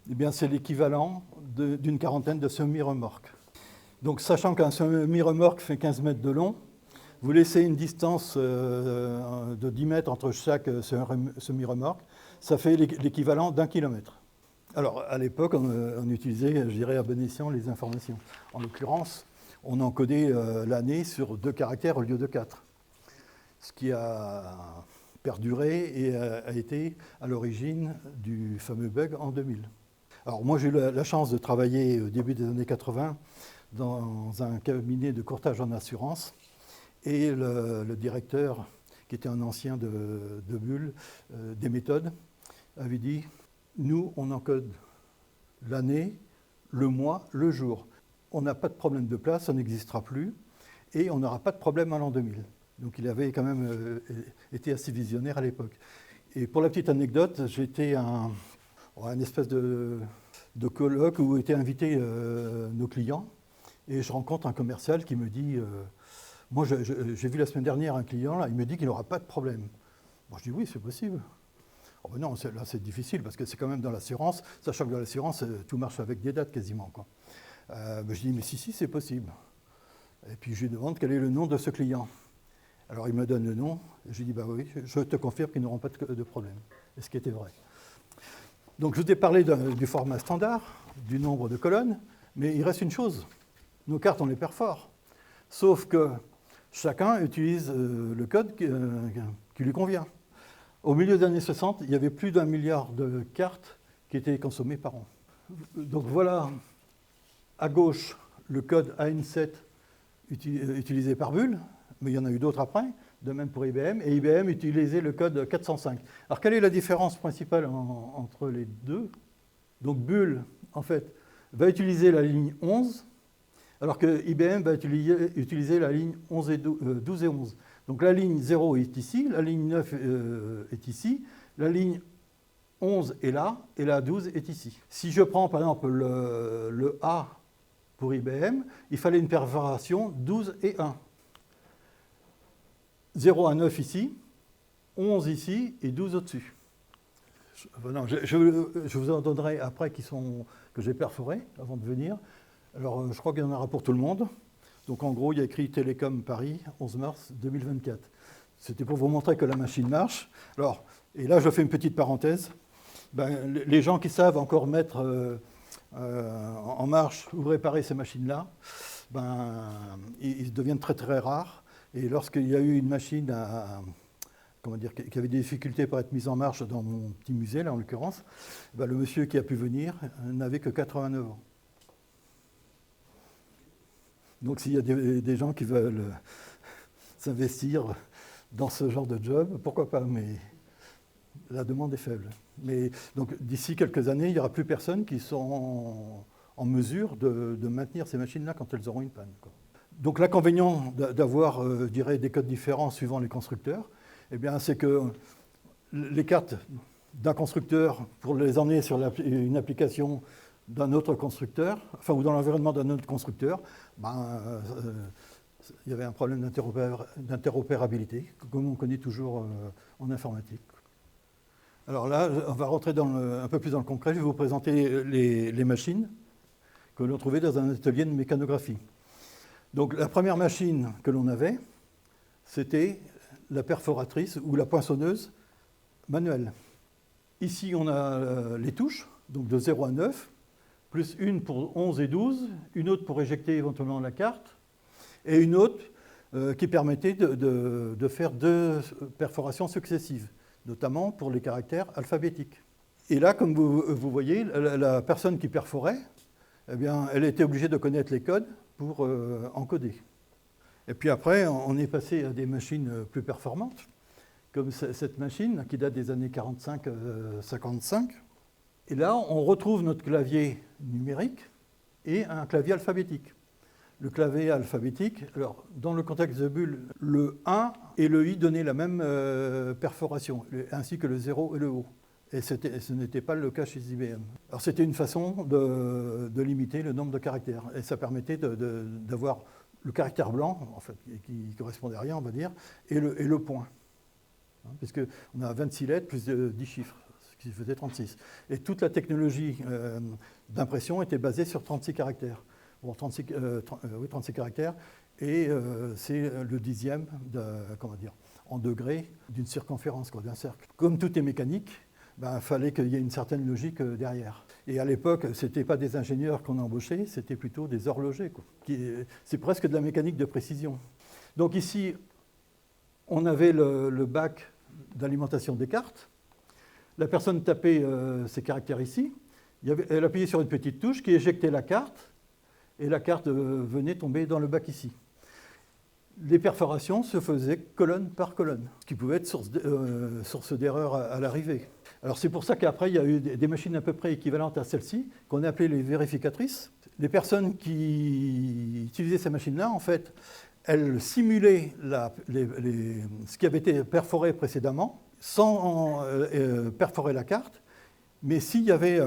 Eh bien, c'est l'équivalent d'une quarantaine de semi-remorques. Donc, sachant qu'un semi-remorque fait 15 mètres de long, vous laissez une distance de 10 mètres entre chaque semi-remorque, ça fait l'équivalent d'1 kilomètre. Alors, à l'époque, on utilisait, je dirais, à bon escient les informations. En l'occurrence, on encodait l'année sur 2 caractères au lieu de 4. Ce qui a perduré et a été à l'origine du fameux bug en 2000. Alors moi j'ai eu la chance de travailler au début des années 80 dans un cabinet de courtage en assurance et le directeur, qui était un ancien de Bull, des méthodes, avait dit « Nous, on encode l'année, le mois, le jour. On n'a pas de problème de place, ça n'existera plus, et on n'aura pas de problème à l'an 2000. » Donc il avait quand même été assez visionnaire à l'époque. Et pour la petite anecdote, j'étais un espèce de colloque où étaient invités nos clients, et je rencontre un commercial qui me dit moi j'ai vu la semaine dernière un client, là, il me dit qu'il n'aura pas de problème. Bon, je dis oui, c'est possible. Oh ben non, là c'est difficile parce que c'est quand même dans l'assurance, sachant que dans l'assurance tout marche avec des dates quasiment, quoi. Je dis mais si c'est possible. Et puis je lui demande quel est le nom de ce client. Alors il me donne le nom, et je lui dis bah oui, je te confirme qu'ils n'auront pas de problème. Et ce qui était vrai. Donc je vous ai parlé du format standard, du nombre de colonnes, mais il reste une chose. Nos cartes, on les perfore. Sauf que chacun utilise le code qui lui convient. Au milieu des années 60, il y avait plus d'1 milliard de cartes qui étaient consommées par an. Donc voilà, à gauche, le code AN7 utilisé par Bull, mais il y en a eu d'autres après, de même pour IBM, et IBM utilisait le code 405. Alors, quelle est la différence principale entre les deux? Donc, Bull, en fait, va utiliser la ligne 11, alors que IBM va utiliser la ligne 12 et 11. Donc, la ligne 0 est ici, la ligne 9 est ici, la ligne 11 est là, et la 12 est ici. Si je prends, par exemple, le A pour IBM, il fallait une perforation 12 et 1. 0 à 9 ici, 11 ici et 12 au-dessus. Je vous en donnerai après que j'ai perforé avant de venir. Alors, je crois qu'il y en aura pour tout le monde. Donc, en gros, il y a écrit Télécom Paris, 11 mars 2024. C'était pour vous montrer que la machine marche. Alors, et là, je fais une petite parenthèse. Les gens qui savent encore mettre en marche ou réparer ces machines-là, ils deviennent très très rares. Et lorsqu'il y a eu une machine qui avait des difficultés pour être mise en marche dans mon petit musée, là en l'occurrence, le monsieur qui a pu venir n'avait que 89 ans. Donc s'il y a des gens qui veulent s'investir dans ce genre de job, pourquoi pas, mais la demande est faible. Mais donc d'ici quelques années, il n'y aura plus personne qui sont en mesure de maintenir ces machines-là quand elles auront une panne, quoi. Donc l'inconvénient d'avoir, je dirais, des codes différents suivant les constructeurs, eh bien, c'est que les cartes d'un constructeur, pour les emmener sur une application d'un autre constructeur, enfin, ou dans l'environnement d'un autre constructeur, il y avait un problème d'interopérabilité, comme on connaît toujours en informatique. Alors là, on va rentrer un peu plus dans le concret. Je vais vous présenter les machines que l'on trouvait dans un atelier de mécanographie. Donc la première machine que l'on avait, c'était la perforatrice ou la poinçonneuse manuelle. Ici, on a les touches, donc de 0 à 9, plus une pour 11 et 12, une autre pour éjecter éventuellement la carte, et une autre qui permettait de faire 2 perforations successives, notamment pour les caractères alphabétiques. Et là, comme vous voyez, la personne qui perforait, eh bien, elle était obligée de connaître les codes pour encoder. Et puis après, on est passé à des machines plus performantes, comme cette machine qui date des années 45-55. Et là, on retrouve notre clavier numérique et un clavier alphabétique. Le clavier alphabétique, alors dans le contexte de Bull, le 1 et le I donnaient la même perforation, ainsi que le 0 et le O. Et ce n'était pas le cas chez IBM. Alors c'était une façon de limiter le nombre de caractères. Et ça permettait d'avoir le caractère blanc, en fait, qui ne correspondait à rien, on va dire, et le point. Puisqu'on a 26 lettres plus 10 chiffres, ce qui faisait 36. Et toute la technologie d'impression était basée sur 36 caractères. Bon, 36 caractères, et c'est le dixième en degrés d'une circonférence, d'un cercle. Comme tout est mécanique, il fallait qu'il y ait une certaine logique derrière. Et à l'époque, ce n'était pas des ingénieurs qu'on embauchait, c'était plutôt des horlogers. C'est presque de la mécanique de précision. Donc ici, on avait le bac d'alimentation des cartes. La personne tapait ses caractères ici. Elle appuyait sur une petite touche qui éjectait la carte, et la carte venait tomber dans le bac ici. Les perforations se faisaient colonne par colonne, ce qui pouvait être source d'erreur à l'arrivée. Alors c'est pour ça qu'après, il y a eu des machines à peu près équivalentes à celle-ci, qu'on a appelées les vérificatrices. Les personnes qui utilisaient ces machines-là, en fait, elles simulaient ce qui avait été perforé précédemment, sans perforer la carte, mais s'il y avait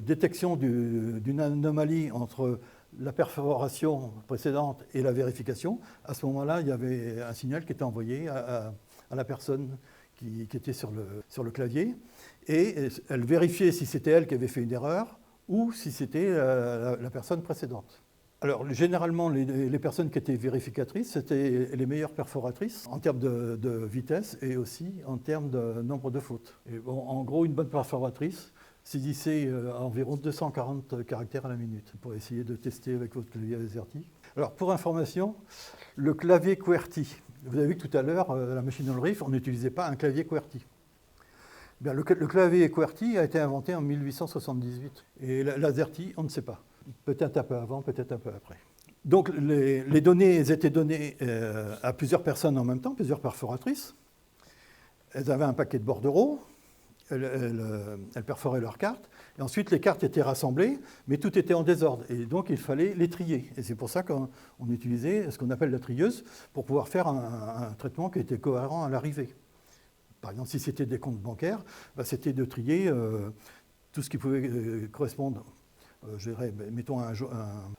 détection d'une anomalie entre la perforation précédente et la vérification, à ce moment-là, il y avait un signal qui était envoyé à la personne qui était sur le clavier, et elle vérifiait si c'était elle qui avait fait une erreur ou si c'était la personne précédente. Alors, généralement, les personnes qui étaient vérificatrices, c'était les meilleures perforatrices en termes de vitesse et aussi en termes de nombre de fautes. Et bon, en gros, une bonne perforatrice saisissait environ 240 caractères à la minute pour essayer de tester avec votre clavier AZERTY. Alors, pour information, le clavier QWERTY, vous avez vu que tout à l'heure, la machine Ulrich, on n'utilisait pas un clavier QWERTY. Bien, le clavier QWERTY a été inventé en 1878. Et l'AZERTY, on ne sait pas. Peut-être un peu avant, peut-être un peu après. Donc les données étaient données à plusieurs personnes en même temps, plusieurs perforatrices. Elles avaient un paquet de bordereaux, elles perforaient leurs cartes, et ensuite les cartes étaient rassemblées, mais tout était en désordre, et donc il fallait les trier. Et c'est pour ça qu'on utilisait ce qu'on appelle la trieuse, pour pouvoir faire un traitement qui était cohérent à l'arrivée. Par exemple, si c'était des comptes bancaires, c'était de trier tout ce qui pouvait correspondre, je dirais, mettons à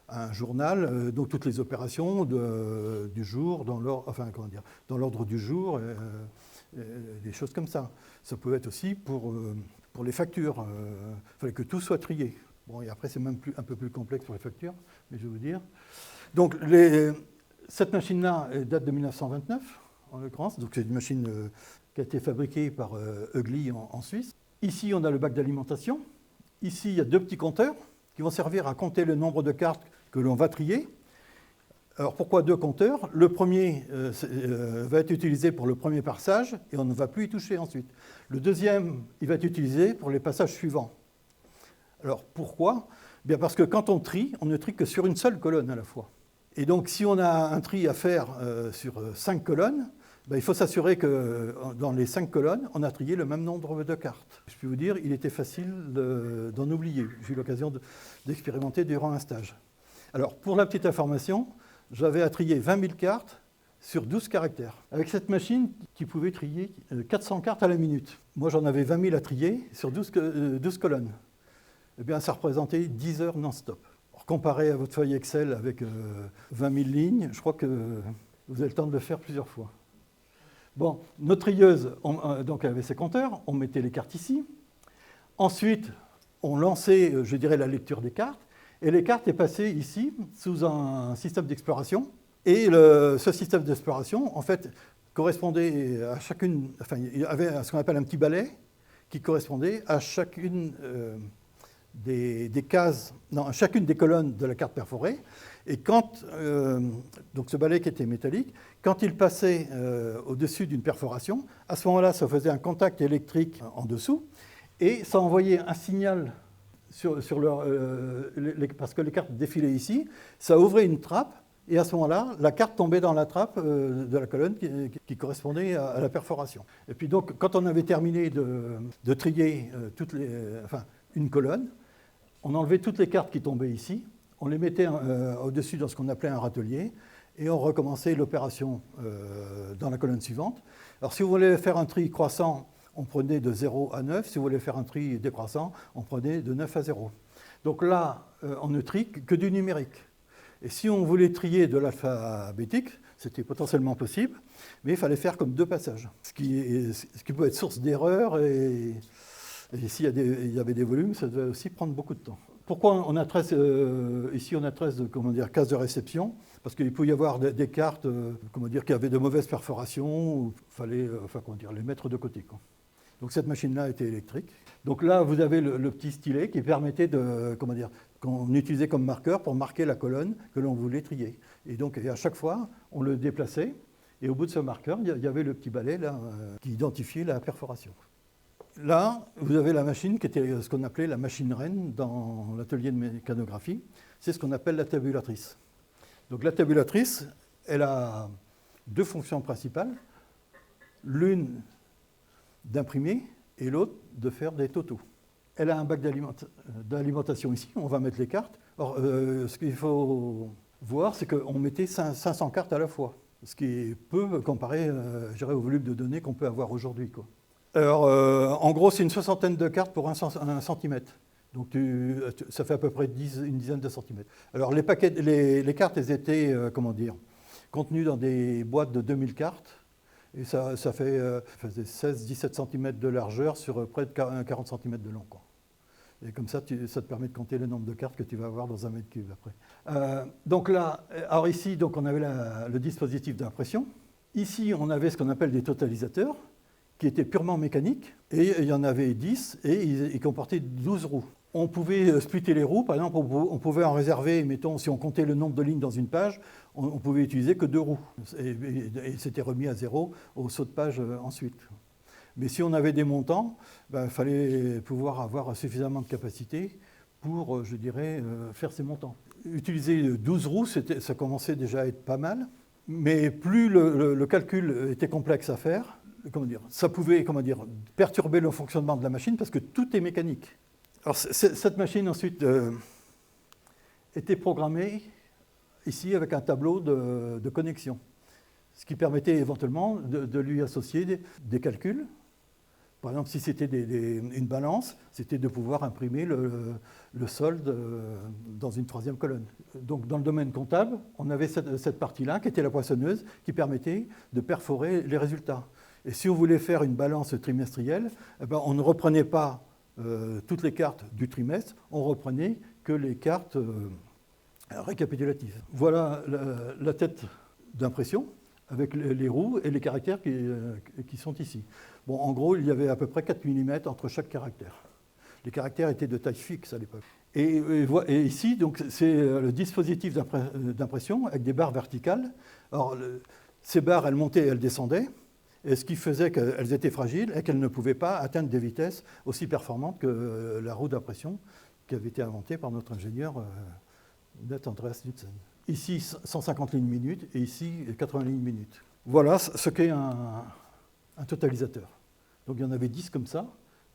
un journal, donc toutes les opérations du jour, dans l'ordre du jour, des choses comme ça. Ça peut être aussi pour les factures. Il fallait que tout soit trié. Bon, et après, c'est même un peu plus complexe pour les factures, mais je vais vous dire. Donc, cette machine-là date de 1929, en l'occurrence. Donc, c'est une machine qui a été fabriquée par Ugly en Suisse. Ici, on a le bac d'alimentation. Ici, il y a 2 petits compteurs qui vont servir à compter le nombre de cartes que l'on va trier. Alors pourquoi 2 compteurs? Le premier va être utilisé pour le premier passage et on ne va plus y toucher ensuite. Le deuxième, il va être utilisé pour les passages suivants. Alors pourquoi? Bien parce que quand on trie, on ne trie que sur une seule colonne à la fois. Et donc si on a un tri à faire sur 5 colonnes, il faut s'assurer que dans les 5 colonnes, on a trié le même nombre de cartes. Je peux vous dire, il était facile d'en oublier. J'ai eu l'occasion d'expérimenter durant un stage. Alors pour la petite information, j'avais à trier 20 000 cartes sur 12 caractères. Avec cette machine qui pouvait trier 400 cartes à la minute. Moi, j'en avais 20 000 à trier sur 12 colonnes. Eh bien, ça représentait 10 heures non-stop. Comparé à votre feuille Excel avec 20 000 lignes, je crois que vous avez le temps de le faire plusieurs fois. Bon, notre trieuse, donc elle avait ses compteurs, on mettait les cartes ici. Ensuite, on lançait, je dirais, la lecture des cartes. Et les cartes est passées ici, sous un système d'exploration. Et ce système d'exploration, en fait, correspondait à chacune... Enfin, il y avait ce qu'on appelle un petit balai qui correspondait à chacune des cases... Non, à chacune des colonnes de la carte perforée. Et quand... donc ce balai qui était métallique, quand il passait au-dessus d'une perforation, à ce moment-là, ça faisait un contact électrique en dessous et ça envoyait un signal... parce que les cartes défilaient ici, ça ouvrait une trappe, et à ce moment-là, la carte tombait dans la trappe de la colonne qui correspondait à la perforation. Et puis donc, quand on avait terminé de trier une colonne, on enlevait toutes les cartes qui tombaient ici, on les mettait au-dessus dans ce qu'on appelait un râtelier, et on recommençait l'opération dans la colonne suivante. Alors si vous voulez faire un tri croissant, on prenait de 0 à 9. Si vous voulez faire un tri décroissant, on prenait de 9 à 0. Donc là, on ne trie que du numérique. Et si on voulait trier de l'alphabétique, c'était potentiellement possible, mais il fallait faire comme 2 passages, ce qui peut être source d'erreur, et s'il y avait des volumes, ça devait aussi prendre beaucoup de temps. Pourquoi on a 13, ici on a 13 cases de réception? Parce qu'il peut y avoir des cartes qui avaient de mauvaises perforations, ou il fallait les mettre de côté, quoi. Donc cette machine-là était électrique. Donc là, vous avez le petit stylet qui permettait qu'on utilisait comme marqueur pour marquer la colonne que l'on voulait trier. Et donc à chaque fois, on le déplaçait, et au bout de ce marqueur, il y avait le petit balai là, qui identifiait la perforation. Là, vous avez la machine qui était ce qu'on appelait la machine reine dans l'atelier de mécanographie. C'est ce qu'on appelle la tabulatrice. Donc la tabulatrice, elle a 2 fonctions principales. L'une d'imprimer et l'autre de faire des totaux. Elle a un bac d'alimentation ici, on va mettre les cartes. Or, ce qu'il faut voir, c'est qu'on mettait 500 cartes à la fois, ce qui est peu comparé au volume de données qu'on peut avoir aujourd'hui, quoi. Alors, en gros, c'est une 60aine de cartes pour 1 centimètre. Donc ça fait à peu près une dizaine de centimètres. Alors les cartes, elles étaient contenues dans des boîtes de 2000 cartes. Et ça faisait 16-17 cm de largeur sur près de 40 cm de long, quoi. Et comme ça, ça te permet de compter le nombre de cartes que tu vas avoir dans un mètre cube après. Donc là, alors ici, donc on avait le dispositif d'impression. Ici, on avait ce qu'on appelle des totalisateurs, qui étaient purement mécaniques. Et il y en avait 10, et ils comportaient 12 roues. On pouvait splitter les roues, par exemple, on pouvait en réserver, mettons, si on comptait le nombre de lignes dans une page, on pouvait utiliser que 2 roues. Et c'était remis à 0 au saut de page ensuite. Mais si on avait des montants, il fallait pouvoir avoir suffisamment de capacité pour, faire ces montants. utiliser 12 roues, ça commençait déjà à être pas mal. Mais plus le calcul était complexe à faire, ça pouvait perturber le fonctionnement de la machine parce que tout est mécanique. Alors, cette machine ensuite était programmée ici avec un tableau de connexion, ce qui permettait éventuellement de lui associer des calculs. Par exemple, si c'était une balance, c'était de pouvoir imprimer le solde dans une troisième colonne. Donc, dans le domaine comptable, on avait cette partie-là, qui était la poinçonneuse, qui permettait de perforer les résultats. Et si on voulait faire une balance trimestrielle, on ne reprenait pas toutes les cartes du trimestre, on reprenait que les cartes récapitulatives. Voilà la tête d'impression, avec les roues et les caractères qui sont ici. Bon, en gros, il y avait à peu près 4 mm entre chaque caractère. Les caractères étaient de taille fixe à l'époque. Et ici, donc, c'est le dispositif d'impression avec des barres verticales. Alors, ces barres, elles montaient et elles descendaient, et ce qui faisait qu'elles étaient fragiles et qu'elles ne pouvaient pas atteindre des vitesses aussi performantes que la roue d'impression qui avait été inventée par notre ingénieur Nat Andreas Knudsen. Ici, 150 lignes minutes et ici, 80 lignes minutes. Voilà ce qu'est un totalisateur. Donc il y en avait 10 comme ça.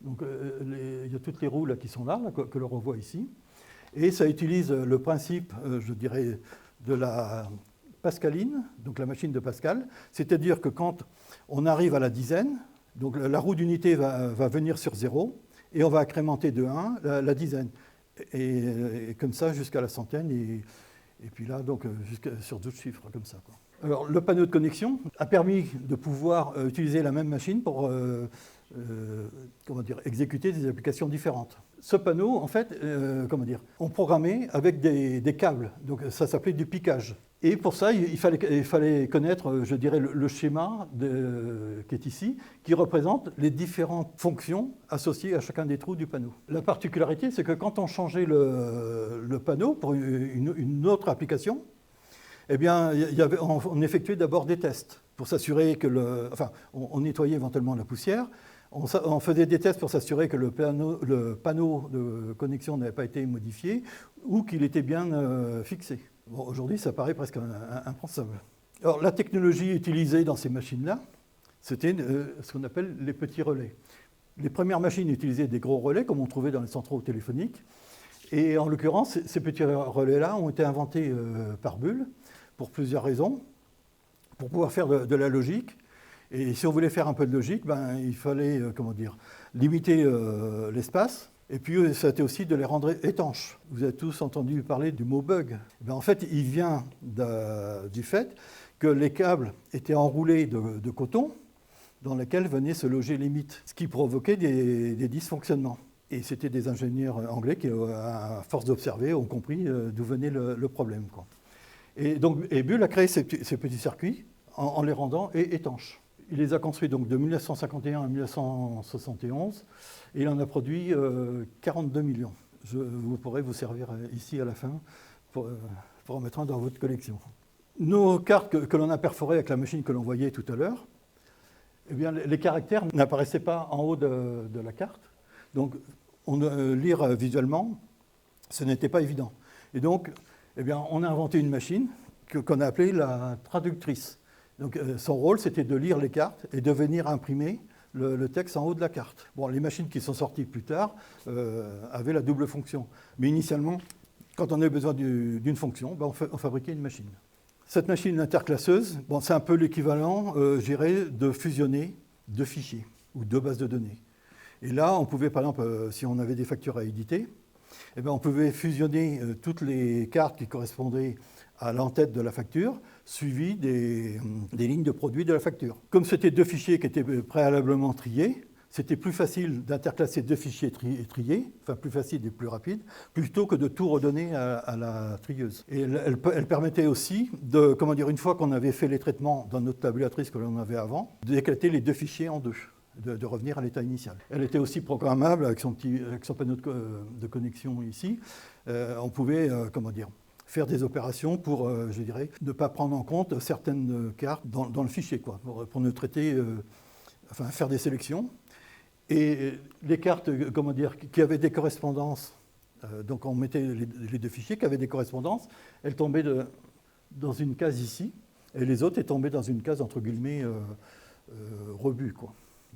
Donc il y a toutes les roues là, qui sont là que l'on revoit ici. Et ça utilise le principe, je dirais, de la pascaline, donc la machine de Pascal. C'est-à-dire que quand on arrive à la dizaine, donc la roue d'unité va venir sur 0 et on va incrémenter de 1 la dizaine. Et comme ça jusqu'à la centaine. Et puis là, donc, sur 12 chiffres, comme ça, quoi. Alors, le panneau de connexion a permis de pouvoir utiliser la même machine pour exécuter des applications différentes. Ce panneau, en fait, on programmait avec des câbles. Donc, ça s'appelait du piquage. Et pour ça, il fallait connaître, je dirais, le schéma qui est ici, qui représente les différentes fonctions associées à chacun des trous du panneau. La particularité, c'est que quand on changeait le panneau pour une autre application, eh bien, on effectuait d'abord des tests pour s'assurer que on nettoyait éventuellement la poussière. On faisait des tests pour s'assurer que le panneau de connexion n'avait pas été modifié ou qu'il était bien fixé. Bon, aujourd'hui, ça paraît presque impensable. Alors, la technologie utilisée dans ces machines-là, c'était ce qu'on appelle les petits relais. Les premières machines utilisaient des gros relais, comme on trouvait dans les centraux téléphoniques. Et en l'occurrence, ces petits relais-là ont été inventés par Bull pour plusieurs raisons. Pour pouvoir faire de la logique. Et si on voulait faire un peu de logique, il fallait limiter l'espace. Et puis, ça a été aussi de les rendre étanches. Vous avez tous entendu parler du mot bug. En fait, il vient du fait que les câbles étaient enroulés de coton dans lesquels venaient se loger les mythes, ce qui provoquait des dysfonctionnements. Et c'était des ingénieurs anglais qui, à force d'observer, ont compris d'où venait le problème, quoi. Et Bull a créé ces petits circuits en les rendant étanches. Il les a construits donc de 1951 à 1971 et il en a produit 42 millions. Vous pourrez vous servir ici à la fin pour en mettre un dans votre collection. Nos cartes que l'on a perforées avec la machine que l'on voyait tout à l'heure, eh bien, les caractères n'apparaissaient pas en haut de la carte. Donc, lire visuellement, ce n'était pas évident. Et donc, eh bien, on a inventé une machine qu'on a appelée la traductrice. Donc, son rôle, c'était de lire les cartes et de venir imprimer le texte en haut de la carte. Bon, les machines qui sont sorties plus tard avaient la double fonction. Mais initialement, quand on avait besoin d'une fonction, on fabriquait une machine. Cette machine interclasseuse, c'est un peu l'équivalent, je dirais, de fusionner deux fichiers ou deux bases de données. Et là, on pouvait, par exemple, si on avait des factures à éditer, eh bien, on pouvait fusionner toutes les cartes qui correspondaient à l'entête de la facture, suivi des lignes de produit de la facture. Comme c'était deux fichiers qui étaient préalablement triés, c'était plus facile d'interclasser deux fichiers triés, enfin plus facile et plus rapide, plutôt que de tout redonner à la trieuse. Et elle permettait aussi, une fois qu'on avait fait les traitements dans notre tabulatrice que l'on avait avant, d'éclater les deux fichiers en deux, de revenir à l'état initial. Elle était aussi programmable avec son panneau de connexion ici. On pouvait, faire des opérations pour, ne pas prendre en compte certaines cartes dans le fichier, pour ne traiter, faire des sélections. Et les cartes, qui avaient des correspondances Donc on mettait les deux fichiers qui avaient des correspondances. Elles tombaient dans une case ici, et les autres étaient tombées dans une case, entre guillemets, rebut, quoi.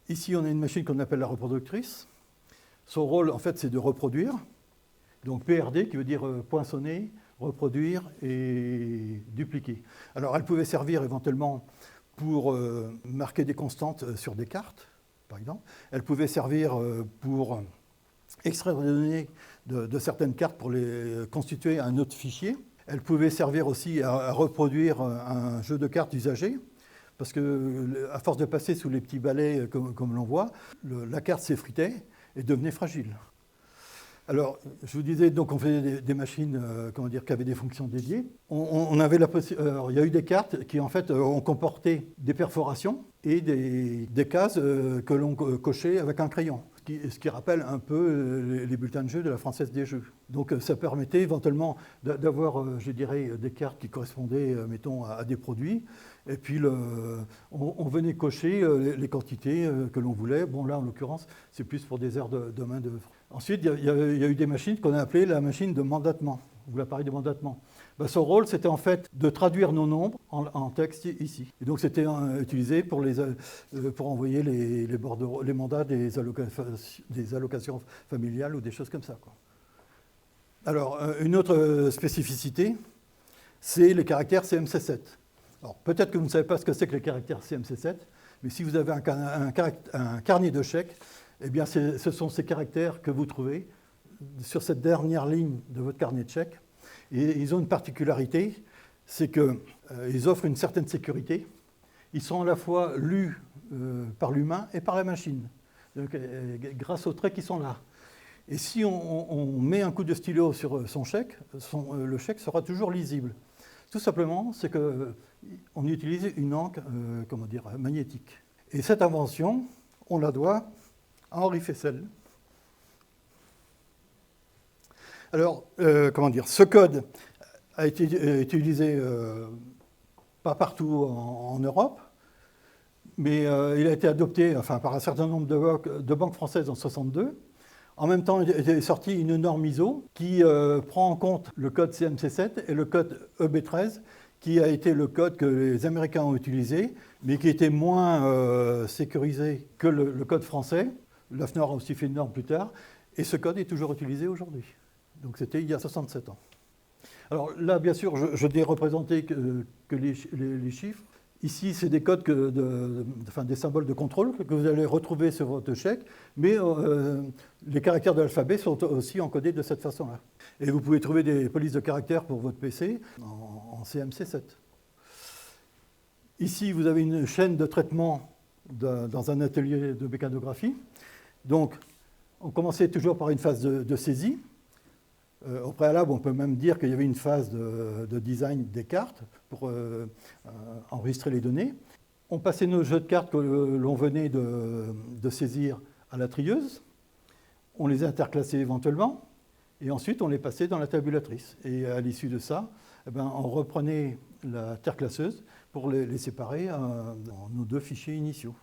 Ici, on a une machine qu'on appelle la reproductrice. Son rôle, en fait, c'est de reproduire. Donc PRD, qui veut dire poinçonner, reproduire et dupliquer. Alors, elle pouvait servir éventuellement pour marquer des constantes sur des cartes, par exemple. Elle pouvait servir pour extraire des données de certaines cartes pour les constituer un autre fichier. Elle pouvait servir aussi à reproduire un jeu de cartes usagé, parce qu'à force de passer sous les petits balais, comme l'on voit, la carte s'effritait et devenait fragile. Alors, je vous disais, donc on faisait des machines qui avaient des fonctions dédiées. On avait il y a eu des cartes qui, en fait, ont comporté des perforations et des cases que l'on cochait avec un crayon, ce qui rappelle un peu les bulletins de jeu de la Française des Jeux. Donc, ça permettait éventuellement d'avoir, je dirais, des cartes qui correspondaient, mettons, à des produits. Et puis, on venait cocher les quantités que l'on voulait. Bon, là, en l'occurrence, c'est plus pour des heures de main-d'œuvre. Ensuite, il y a eu des machines qu'on a appelées la machine de mandatement, ou l'appareil de mandatement. Son rôle, c'était en fait de traduire nos nombres en texte ici. Et donc, c'était utilisé pour envoyer les mandats des allocations familiales ou des choses comme ça, quoi. Alors, une autre spécificité, c'est les caractères CMC7. Alors, peut-être que vous ne savez pas ce que c'est que les caractères CMC7, mais si vous avez un carnet de chèques, eh bien, ce sont ces caractères que vous trouvez sur cette dernière ligne de votre carnet de chèques. Et ils ont une particularité, c'est qu'ils offrent une certaine sécurité. Ils sont à la fois lus par l'humain et par la machine, donc, grâce aux traits qui sont là. Et si on met un coup de stylo sur son chèque, le chèque sera toujours lisible. Tout simplement, c'est qu'on utilise une encre magnétique. Et cette invention, on la doit à Henri Fessel. Alors, ce code a été utilisé pas partout en Europe, mais il a été adopté par un certain nombre de banques françaises en 1962. En même temps, il est sorti une norme ISO qui prend en compte le code CMC7 et le code EB13, qui a été le code que les Américains ont utilisé, mais qui était moins sécurisé que le code français. L'AFNOR a aussi fait une norme plus tard, et ce code est toujours utilisé aujourd'hui. Donc c'était il y a 67 ans. Alors là, bien sûr, je n'ai représenté que les chiffres. Ici, c'est des codes, des symboles de contrôle que vous allez retrouver sur votre chèque, mais les caractères de l'alphabet sont aussi encodés de cette façon-là. Et vous pouvez trouver des polices de caractères pour votre PC en CMC7. Ici, vous avez une chaîne de traitement dans un atelier de mécanographie. Donc, on commençait toujours par une phase de saisie. Au préalable, on peut même dire qu'il y avait une phase de design des cartes pour enregistrer les données. On passait nos jeux de cartes que l'on venait de saisir à la trieuse. On les interclassait éventuellement. Et ensuite, on les passait dans la tabulatrice. Et à l'issue de ça, on reprenait la terclasseuse pour les séparer dans nos deux fichiers initiaux.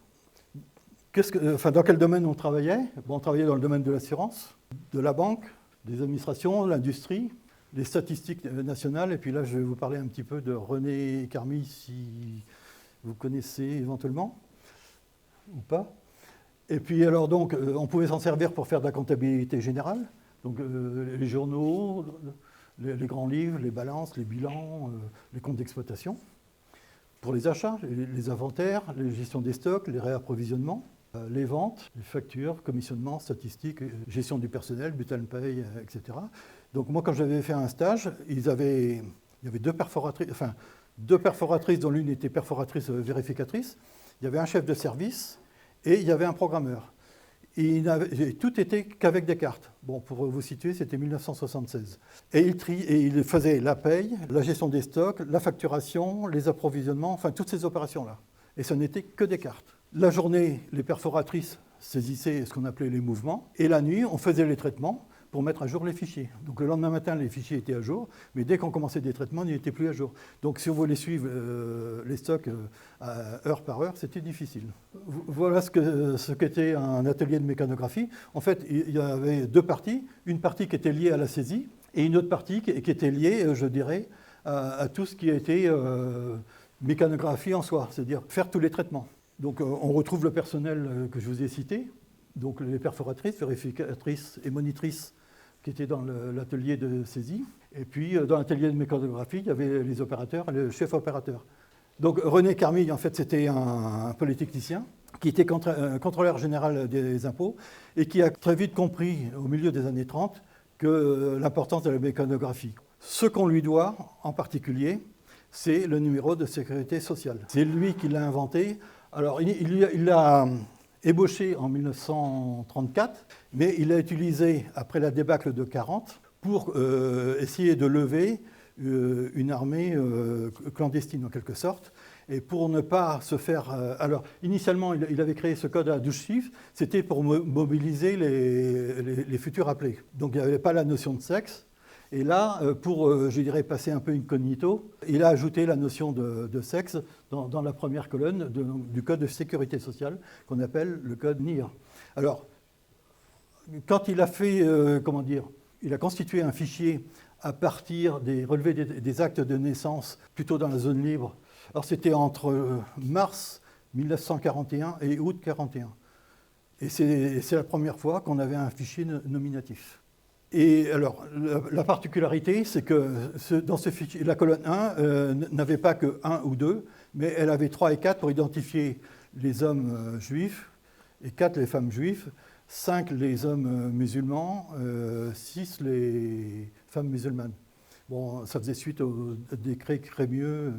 Dans quel domaine on travaillait ? On travaillait dans le domaine de l'assurance, de la banque, des administrations, l'industrie, les statistiques nationales. Et puis là, je vais vous parler un petit peu de René Carmy, si vous connaissez éventuellement, ou pas. Et puis alors, donc, on pouvait s'en servir pour faire de la comptabilité générale. Donc, les journaux, les grands livres, les balances, les bilans, les comptes d'exploitation. Pour les achats, les inventaires, les gestions des stocks, les réapprovisionnements. Les ventes, les factures, commissionnement, statistiques, gestion du personnel, bulletin de paye, etc. Donc moi, quand j'avais fait un stage, il y avait deux perforatrices dont l'une était perforatrice vérificatrice. Il y avait un chef de service et il y avait un programmeur. Et tout était qu'avec des cartes. Bon, pour vous situer, c'était 1976. Et il faisait la paye, la gestion des stocks, la facturation, les approvisionnements, toutes ces opérations-là. Et ce n'était que des cartes. La journée, les perforatrices saisissaient ce qu'on appelait les mouvements. Et la nuit, on faisait les traitements pour mettre à jour les fichiers. Donc le lendemain matin, les fichiers étaient à jour, mais dès qu'on commençait des traitements, ils n'étaient plus à jour. Donc si on voulait suivre les stocks heure par heure, c'était difficile. Voilà ce qu'était un atelier de mécanographie. En fait, il y avait deux parties. Une partie qui était liée à la saisie et une autre partie qui était liée, je dirais, à tout ce qui a été mécanographie en soi, c'est-à-dire faire tous les traitements. Donc on retrouve le personnel que je vous ai cité, donc les perforatrices, vérificatrices et monitrices qui étaient dans l'atelier de saisie. Et puis dans l'atelier de mécanographie, il y avait les opérateurs et le chef opérateur. Donc René Carmille, en fait, c'était un polytechnicien qui était contrôleur général des impôts et qui a très vite compris, au milieu des années 30, que l'importance de la mécanographie. Ce qu'on lui doit, en particulier, c'est le numéro de sécurité sociale. C'est lui qui l'a inventé. Alors, il l'a ébauché en 1934, mais il l'a utilisé après la débâcle de 40 pour essayer de lever une armée clandestine, en quelque sorte. Et pour ne pas se faire... alors, initialement, il avait créé ce code à 12 chiffres, c'était pour mobiliser les futurs appelés. Donc, il n'y avait pas la notion de sexe. Et là, pour, je dirais, passer un peu incognito, il a ajouté la notion de sexe dans la première colonne du code de sécurité sociale, qu'on appelle le code NIR. Alors, quand il a fait, il a constitué un fichier à partir des relevés des actes de naissance, plutôt dans la zone libre. Alors, c'était entre mars 1941 et août 1941. Et c'est la première fois qu'on avait un fichier nominatif. Et alors, la particularité, c'est que dans ce fichier, la colonne 1 n'avait pas que 1 ou 2, mais elle avait 3 et 4 pour identifier les hommes juifs, et 4 les femmes juives, 5 les hommes musulmans, 6 les femmes musulmanes. Bon, ça faisait suite au décret Crémieux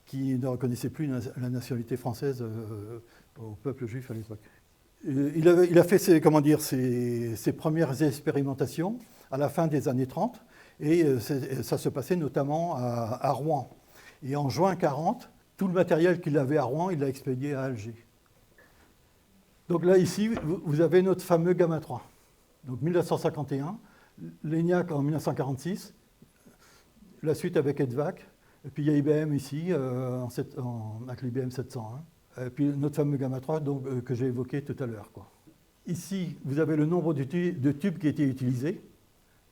qui ne reconnaissait plus la nationalité française au peuple juif à l'époque. Il a fait ses premières expérimentations à la fin des années 30, et ça se passait notamment à Rouen. Et en juin 40, tout le matériel qu'il avait à Rouen, il l'a expédié à Alger. Donc là, ici, vous avez notre fameux Gamma 3. Donc 1951, l'ENIAC en 1946, la suite avec EDVAC, et puis il y a IBM ici, avec l'IBM 701. Et puis notre fameux Gamma 3 que j'ai évoqué tout à l'heure. Ici, vous avez le nombre de tubes qui étaient utilisés.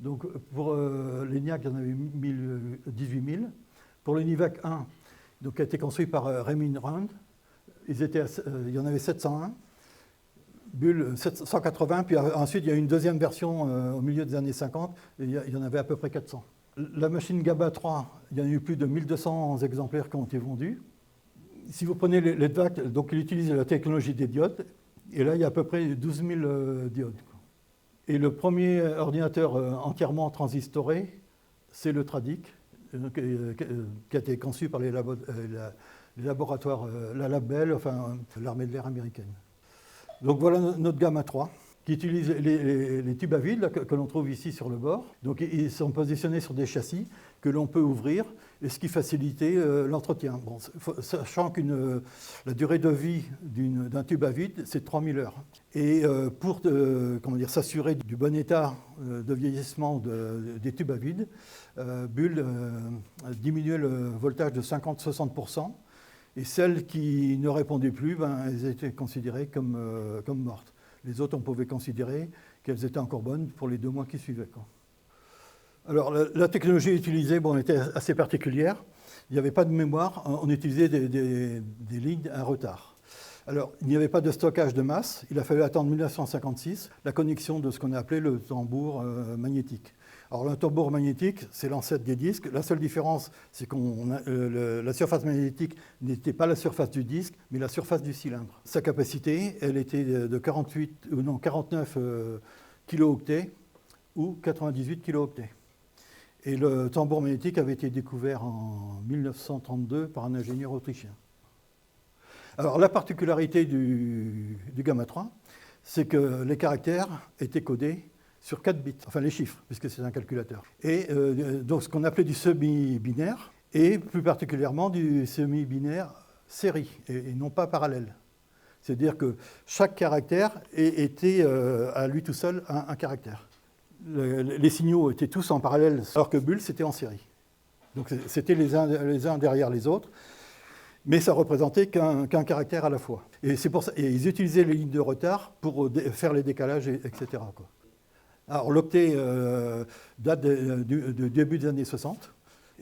Donc pour l'ENIAC, il y en avait 18 000. Pour l'ENIVAC 1, donc, qui a été construit par Raymond Rand, il y en avait 701. Bull 780, puis ensuite il y a une deuxième version au milieu des années 50, et il y en avait à peu près 400. La machine Gamma 3, il y en a eu plus de 1200 exemplaires qui ont été vendus. Si vous prenez l'EDVAC, donc il utilise la technologie des diodes, et là il y a à peu près 12 000 diodes. Et le premier ordinateur entièrement transistoré, c'est le Tradic, qui a été conçu par les laboratoires, la Lab Bell, enfin l'armée de l'air américaine. Donc voilà notre Gamma 3, qui utilise les tubes à vide que l'on trouve ici sur le bord. Donc ils sont positionnés sur des châssis que l'on peut ouvrir, et ce qui facilitait l'entretien. Bon, sachant que la durée de vie d'un tube à vide, c'est 3000 heures. Et pour s'assurer du bon état de vieillissement des tubes à vide, Bull diminuait le voltage de 50-60%, et celles qui ne répondaient plus, elles étaient considérées comme mortes. Les autres, on pouvait considérer qu'elles étaient encore bonnes pour les 2 mois qui suivaient. Alors, la technologie utilisée était assez particulière. Il n'y avait pas de mémoire, on utilisait des lignes à retard. Alors, il n'y avait pas de stockage de masse. Il a fallu attendre 1956, la connexion de ce qu'on a appelé le tambour magnétique. Alors, le tambour magnétique, c'est l'ancêtre des disques. La seule différence, c'est que la surface magnétique n'était pas la surface du disque, mais la surface du cylindre. Sa capacité, elle était de 49 kilooctets ou 98 kilooctets. Et le tambour magnétique avait été découvert en 1932 par un ingénieur autrichien. Alors, la particularité du Gamma 3, c'est que les caractères étaient codés sur 4 bits, enfin les chiffres, puisque c'est un calculateur. Et donc ce qu'on appelait du semi-binaire, et plus particulièrement du semi-binaire série, et non pas parallèle. C'est-à-dire que chaque caractère était à lui tout seul un caractère. les signaux étaient tous en parallèle, alors que Bull, c'était en série. Donc c'était les uns derrière les autres, mais ça représentait qu'un caractère à la fois. Et c'est pour ça, et ils utilisaient les lignes de retard pour faire les décalages, etc., quoi. Alors l'octet date du début des années 60.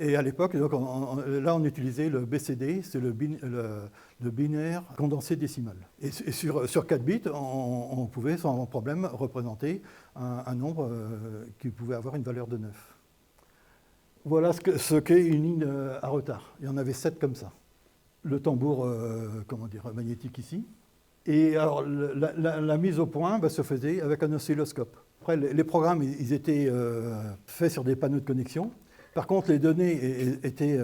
Et à l'époque, donc, là, on utilisait le BCD, c'est le binaire condensé décimal. Et sur 4 bits, on pouvait sans problème représenter un nombre qui pouvait avoir une valeur de 9. Voilà ce qu'est une ligne à retard. Il y en avait 7 comme ça. Le tambour magnétique ici. Et alors, la mise au point se faisait avec un oscilloscope. Après, les programmes, ils étaient faits sur des panneaux de connexion. Par contre, les données étaient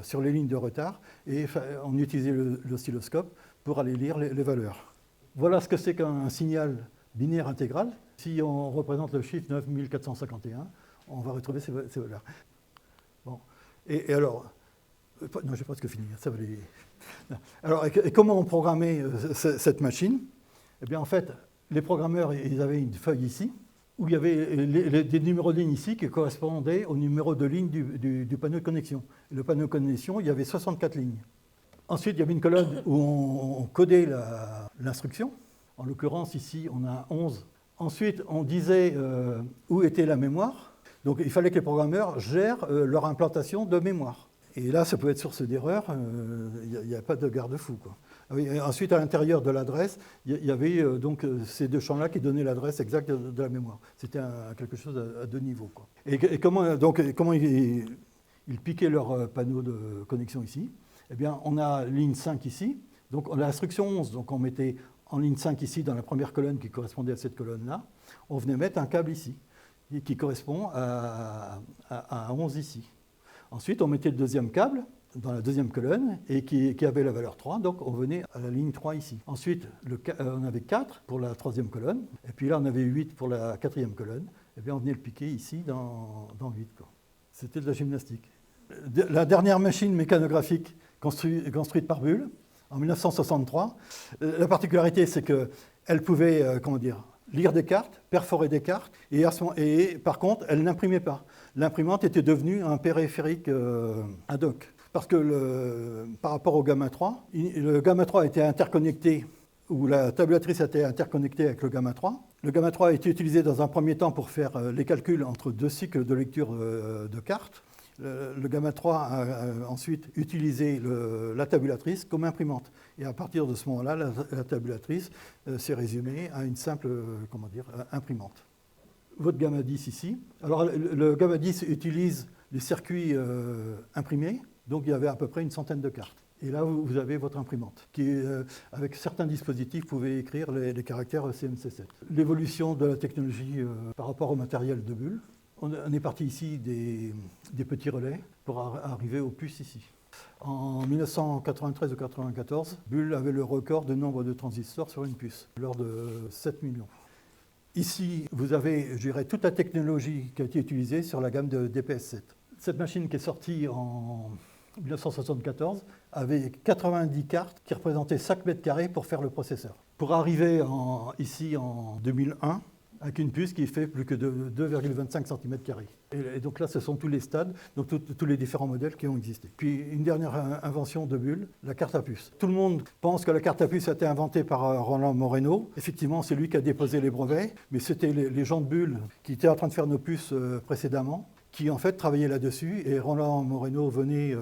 sur les lignes de retard et on utilisait l'oscilloscope pour aller lire les valeurs. Voilà ce que c'est qu'un signal binaire intégral. Si on représente le chiffre 9451, on va retrouver ces valeurs. Bon. Et alors, non, j'ai presque fini, ça va aller. Alors, et comment on programmait cette machine? Eh bien, en fait, les programmeurs, ils avaient une feuille ici, où il y avait des numéros de ligne ici qui correspondaient au numéro de ligne du panneau de connexion. Et le panneau de connexion, il y avait 64 lignes. Ensuite, il y avait une colonne où on codait l'instruction. En l'occurrence, ici, on a 11. Ensuite, on disait où était la mémoire. Donc, il fallait que les programmeurs gèrent leur implantation de mémoire. Et là, ça peut être source d'erreur, il n'y a pas de garde-fou, quoi. Et ensuite, à l'intérieur de l'adresse, il y avait donc ces deux champs-là qui donnaient l'adresse exacte de la mémoire. C'était quelque chose à deux niveaux, quoi. Et comment ils piquaient leur panneau de connexion ici? Eh bien, on a ligne 5 ici, donc on a l'instruction 11, donc on mettait en ligne 5 ici, dans la première colonne qui correspondait à cette colonne-là, on venait mettre un câble ici, qui correspond à 11 ici. Ensuite, on mettait le deuxième câble dans la deuxième colonne et qui avait la valeur 3, donc on venait à la ligne 3 ici. Ensuite, on avait 4 pour la troisième colonne, et puis là on avait 8 pour la quatrième colonne, et bien on venait le piquer ici dans 8. Quoi. C'était de la gymnastique. La dernière machine mécanographique construite par Bull, en 1963, la particularité c'est qu'elle pouvait lire des cartes, perforer des cartes, et par contre elle n'imprimait pas. L'imprimante était devenue un périphérique ad hoc. Parce que par rapport au gamma 3, le gamma 3 était interconnecté, ou la tabulatrice était interconnectée avec le gamma 3. Le gamma 3 a été utilisé dans un premier temps pour faire les calculs entre deux cycles de lecture de cartes. Le gamma 3 a ensuite utilisé la tabulatrice comme imprimante. Et à partir de ce moment-là, la tabulatrice s'est résumée à une simple imprimante. Votre gamma 10 ici. Alors le gamma 10 utilise les circuits imprimés. Donc il y avait à peu près une centaine de cartes. Et là, vous avez votre imprimante, qui, avec certains dispositifs, pouvait écrire les caractères CMC7. L'évolution de la technologie par rapport au matériel de Bull. On est parti ici des petits relais pour arriver aux puces ici. En 1993 ou 1994, Bull avait le record de nombre de transistors sur une puce, lors de 7 millions. Ici, vous avez, je dirais, toute la technologie qui a été utilisée sur la gamme de DPS7. Cette machine qui est sortie en 1974 avait 90 cartes qui représentaient 5 mètres carrés pour faire le processeur. Pour arriver ici en 2001, avec une puce qui fait plus que 2,25 cm². Et donc là, ce sont tous les stades, donc tous les différents modèles qui ont existé. Puis une dernière invention de Bull, la carte à puce. Tout le monde pense que la carte à puce a été inventée par Roland Moreno. Effectivement, c'est lui qui a déposé les brevets, mais c'était les gens de Bull qui étaient en train de faire nos puces précédemment, qui en fait travaillaient là-dessus, et Roland Moreno venait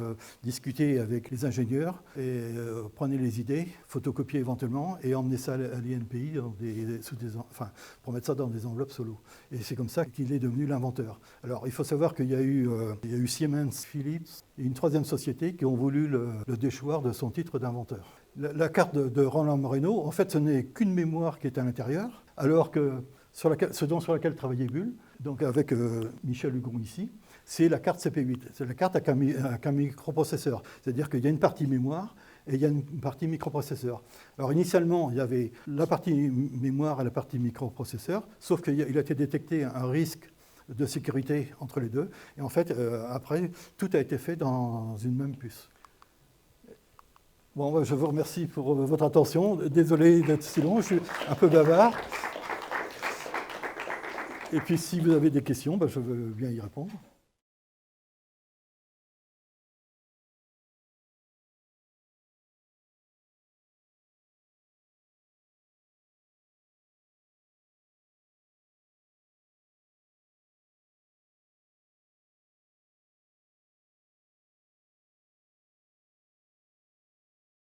discuter avec les ingénieurs et prenait les idées, photocopier éventuellement, et emmener ça à l'INPI pour mettre ça dans des enveloppes solo. Et c'est comme ça qu'il est devenu l'inventeur. Alors il faut savoir qu'il y a eu Siemens, Philips et une troisième société qui ont voulu le déchoir de son titre d'inventeur. La carte de Roland Moreno, en fait, ce n'est qu'une mémoire qui est à l'intérieur, alors que sur laquelle travaillait Bull, donc avec Michel Hugon ici, c'est la carte CP8. C'est la carte avec un microprocesseur. C'est-à-dire qu'il y a une partie mémoire et il y a une partie microprocesseur. Alors initialement, il y avait la partie mémoire et la partie microprocesseur, sauf qu'il a été détecté un risque de sécurité entre les deux. Et en fait, après, tout a été fait dans une même puce. Bon, je vous remercie pour votre attention. Désolé d'être si long, je suis un peu bavard. Et puis si vous avez des questions, ben, je veux bien y répondre.